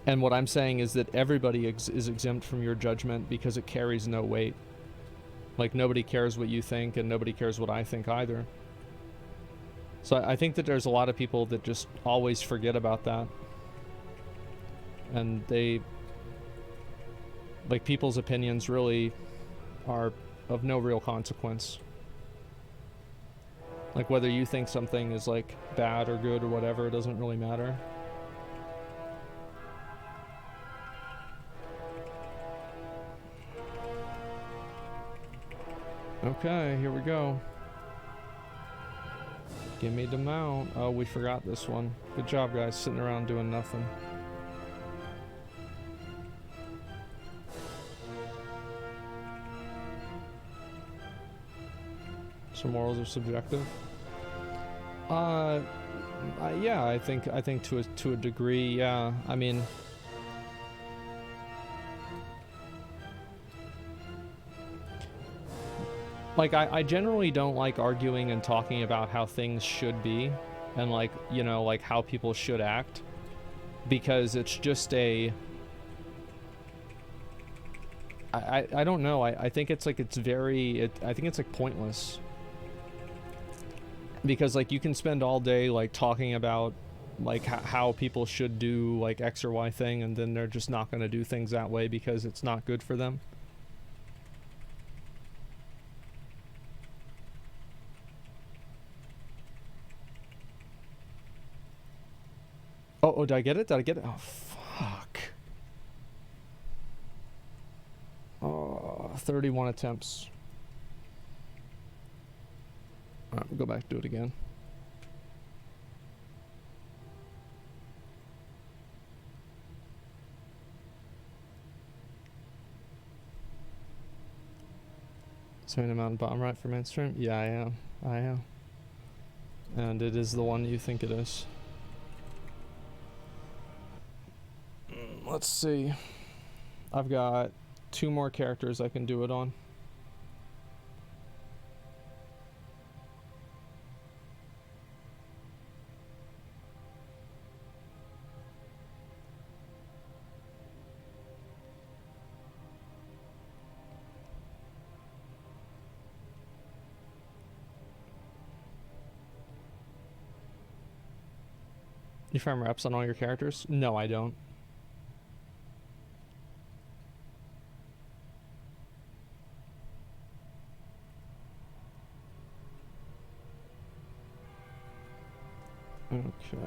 Speaker 4: And what I'm saying is that everybody is exempt from your judgment because it carries no weight. Like, nobody cares what you think and nobody cares what I think either. So I think that there's a lot of people that just always forget about that. And they, like, people's opinions really are of no real consequence. Like, whether you think something is, like, bad or good or whatever, it doesn't really matter. Okay, here we go. Give me the mount. Oh, we forgot this one. Good job, guys, sitting around doing nothing. So morals are subjective. Yeah, I think to a degree, yeah. I mean, like, I generally don't like arguing and talking about how things should be and, like, you know, like how people should act, because it's just a, I don't know, I think it's like, it's very, I think it's like pointless, because like you can spend all day like talking about like how people should do like X or Y thing, and then they're just not going to do things that way because it's not good for them. Oh, did I get it? Did I get it? Oh, fuck. Oh, 31 attempts. Alright, we'll go back to do it again. Saying I'm on bottom right for mainstream? Yeah, I am. I am. And it is the one you think it is. Let's see. I've got 2 more characters I can do it on. You farm reps on all your characters? No, I don't. Okay.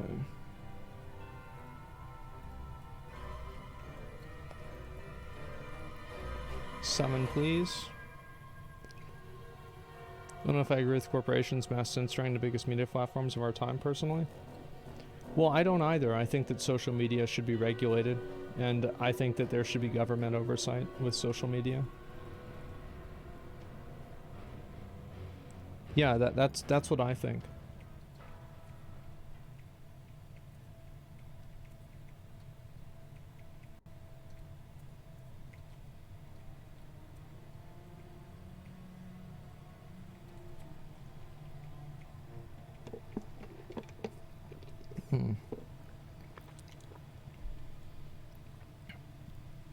Speaker 4: Summon, please. I don't know if I agree with corporations mass censoring the biggest media platforms of our time, personally. Well, I don't either. I think that social media should be regulated, and I think that there should be government oversight with social media. Yeah, that's what I think.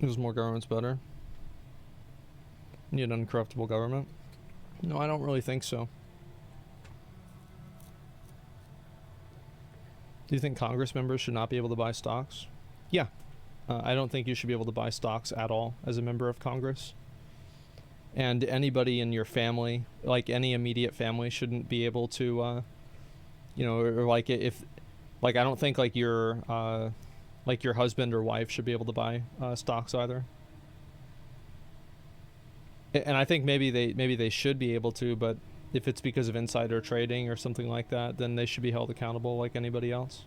Speaker 4: Is more government's better? Need an uncorruptible government? No, I don't really think so. Do you think Congress members should not be able to buy stocks? Yeah. I don't think you should be able to buy stocks at all as a member of Congress. And anybody in your family, like any immediate family, shouldn't be able to, you know, or like if, like I don't think like your husband or wife should be able to buy stocks either. And I think maybe they should be able to, but if it's because of insider trading or something like that, then they should be held accountable like anybody else.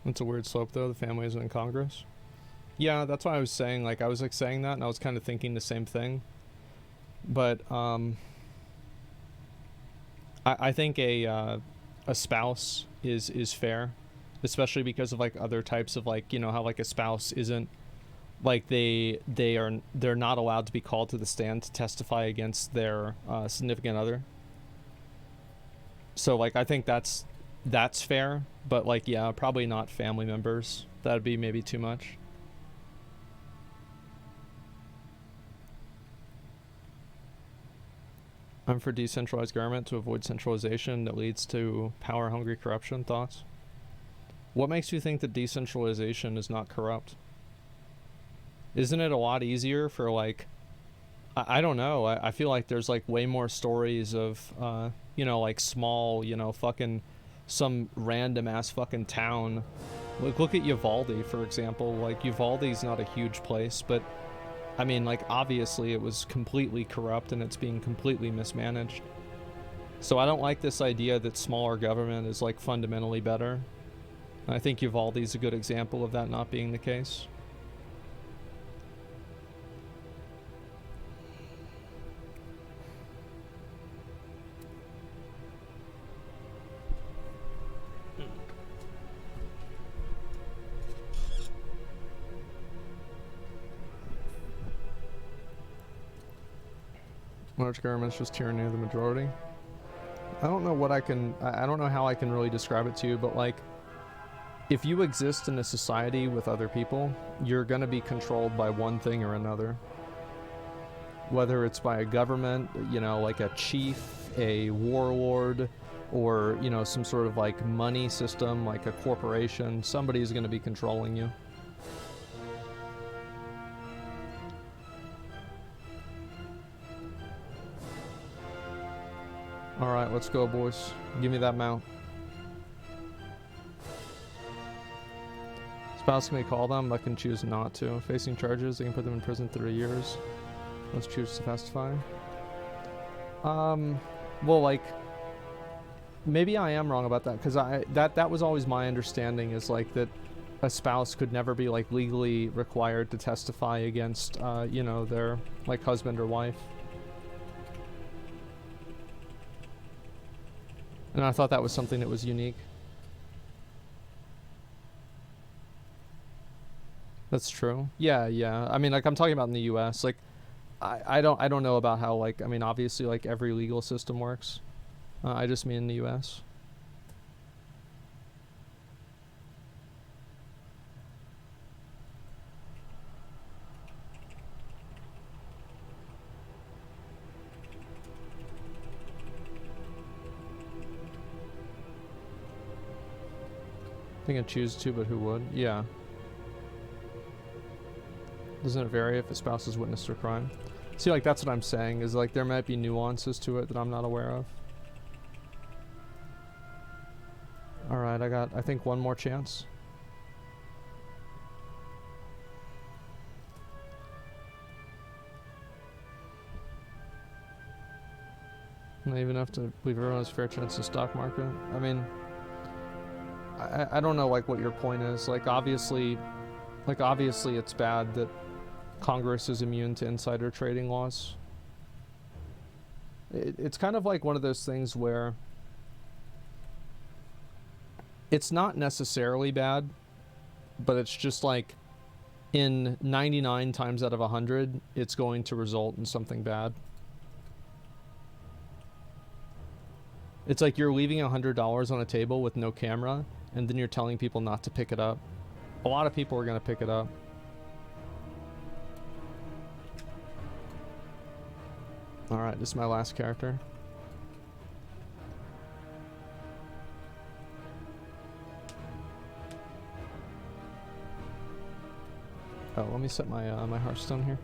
Speaker 4: It's a weird slope though, the family isn't in Congress. Yeah, that's why I was saying, like, I was like saying that and I was kind of thinking the same thing. But I think a spouse is fair, especially because of like other types of, like, you know, how like a spouse isn't like they're not allowed to be called to the stand to testify against their significant other. So like I think that's fair, but like yeah, probably not family members. That'd be maybe too much. I'm for decentralized government to avoid centralization that leads to power-hungry corruption. Thoughts? What makes you think that decentralization is not corrupt? Isn't it a lot easier for, like, I don't know, I feel like there's like way more stories of, you know, like small, you know, fucking some random ass fucking town. Like, look at Uvalde, for example. Like, Uvalde's not a huge place, but I mean, like, obviously it was completely corrupt and it's being completely mismanaged. So I don't like this idea that smaller government is, like, fundamentally better. I think Uvalde's a good example of that not being the case. Large government's just tyranny of the majority. I don't know what I don't know how I can really describe it to you, but like, if you exist in a society with other people, you're gonna be controlled by one thing or another. Whether it's by a government, you know, like a chief, a warlord, or, you know, some sort of like money system, like a corporation, somebody's gonna be controlling you. Alright, let's go, boys. Give me that mount. Spouse may call them, but can choose not to. Facing charges, they can put them in prison 3 years. Let's choose to testify. Well, like, maybe I am wrong about that, because that was always my understanding, is like that a spouse could never be like legally required to testify against, you know, their like husband or wife. And I thought that was something that was unique. That's true. Yeah, yeah. I mean, like, I'm talking about in the US. Like, I don't know about how, like, I mean, obviously, like, every legal system works. I just mean in the US. I think I'd choose to, but who would? Yeah. Doesn't it vary if a spouse has witnessed a crime? See, like, that's what I'm saying, is like there might be nuances to it that I'm not aware of. Alright, I think one more chance. And I even have to believe everyone has a fair chance in the stock market. I mean, I don't know, like, what your point is. Like, obviously it's bad that Congress is immune to insider trading laws. It's kind of like one of those things where it's not necessarily bad, but it's just like in 99 times out of 100, it's going to result in something bad. It's like you're leaving $100 on a table with no camera, and then you're telling people not to pick it up. A lot of people are going to pick it up. Alright, this is my last character. Oh, let me set my my Hearthstone here.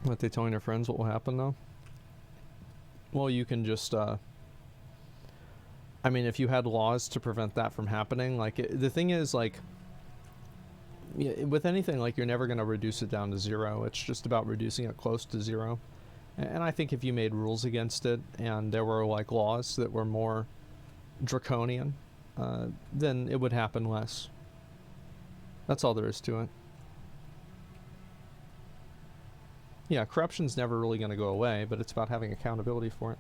Speaker 4: What they telling their friends what will happen though? Well, you can just I mean, if you had laws to prevent that from happening, like, the thing is, like, with anything, like, you're never going to reduce it down to zero. It's just about reducing it close to zero. And I think if you made rules against it and there were, like, laws that were more draconian, then it would happen less. That's all there is to it. Yeah, corruption's never really going to go away, but it's about having accountability for it.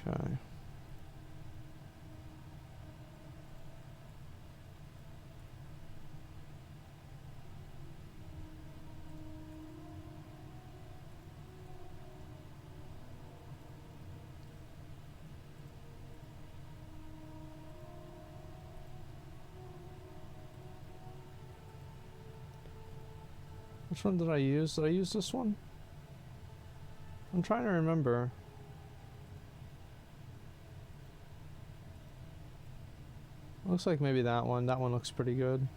Speaker 4: Okay. Which one did I use? Did I use this one? I'm trying to remember. Looks like maybe that one. That one looks pretty good.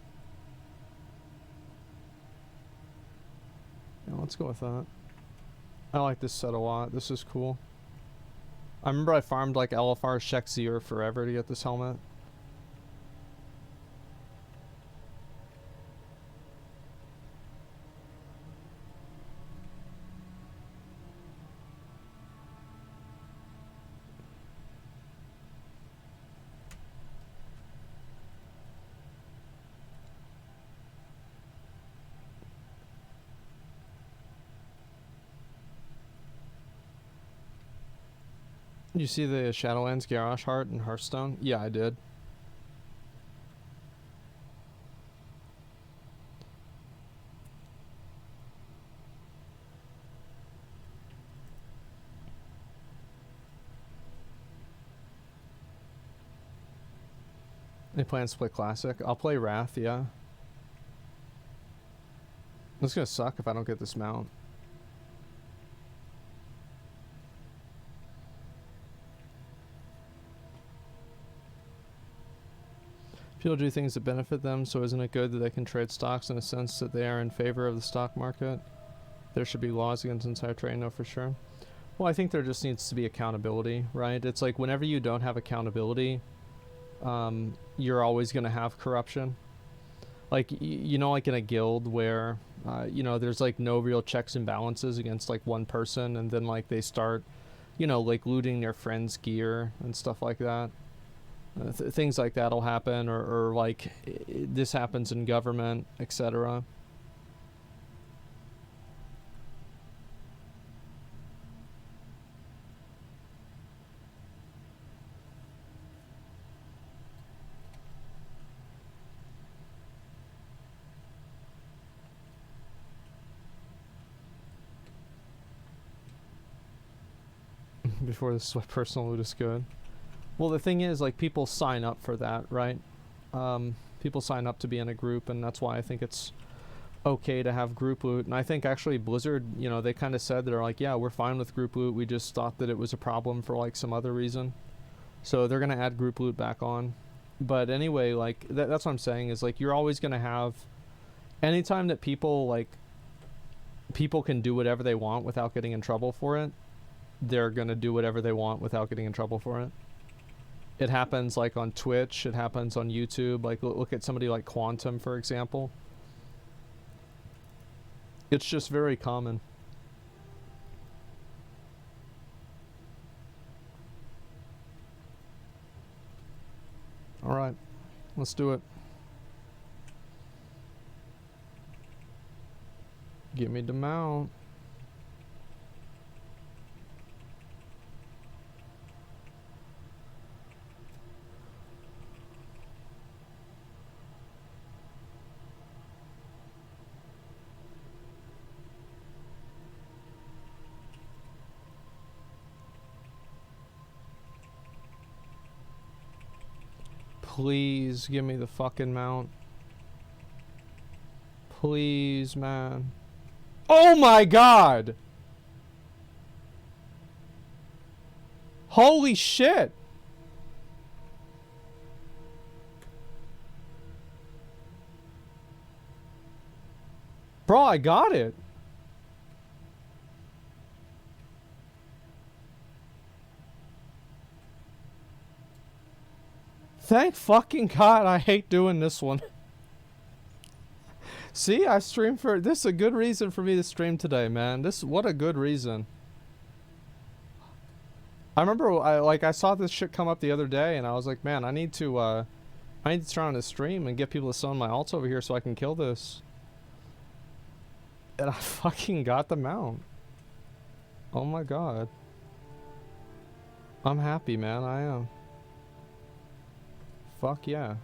Speaker 4: Yeah, let's go with that. I like this set a lot. This is cool. I remember I farmed like LFR Shek'Zir forever to get this helmet. You see the Shadowlands Garrosh Heart in Hearthstone? Yeah, I did. Any plans to play Classic? I'll play Wrath, yeah. It's gonna suck if I don't get this mount. People do things that benefit them, so isn't it good that they can trade stocks in a sense that they are in favor of the stock market? There should be laws against insider trading, no, for sure. Well, I think there just needs to be accountability, right? It's like whenever you don't have accountability, you're always going to have corruption. Like, you know, like in a guild where, you know, there's like no real checks and balances against like one person, and then like they start, you know, like looting their friends' gear and stuff like that. Things like that'll happen, or like this happens in government, etc. Before this personal loot is good. Well, the thing is, like, people sign up for that, right? People sign up to be in a group, and that's why I think it's okay to have group loot. And I think actually Blizzard, you know, they kind of said they're like, yeah, we're fine with group loot. We just thought that it was a problem for like some other reason. So they're gonna add group loot back on. But anyway, like that's what I'm saying is like you're always gonna have, anytime that people can do whatever they want without getting in trouble for it, they're gonna do whatever they want without getting in trouble for it. It happens like on Twitch, it happens on YouTube. Like look at somebody like Quantum, for example. It's just very common. All right, let's do it. Give me the mount. Please give me the fucking mount. Please, man. Oh my god! Holy shit! Bro, I got it. Thank fucking God, I hate doing this one. See, I streamed for, this is a good reason for me to stream today, man. What a good reason. I remember I saw this shit come up the other day and I was like, man, I need to turn on the stream and get people to summon my ults over here so I can kill this. And I fucking got the mount. Oh my God. I'm happy, man, I am. Fuck yeah.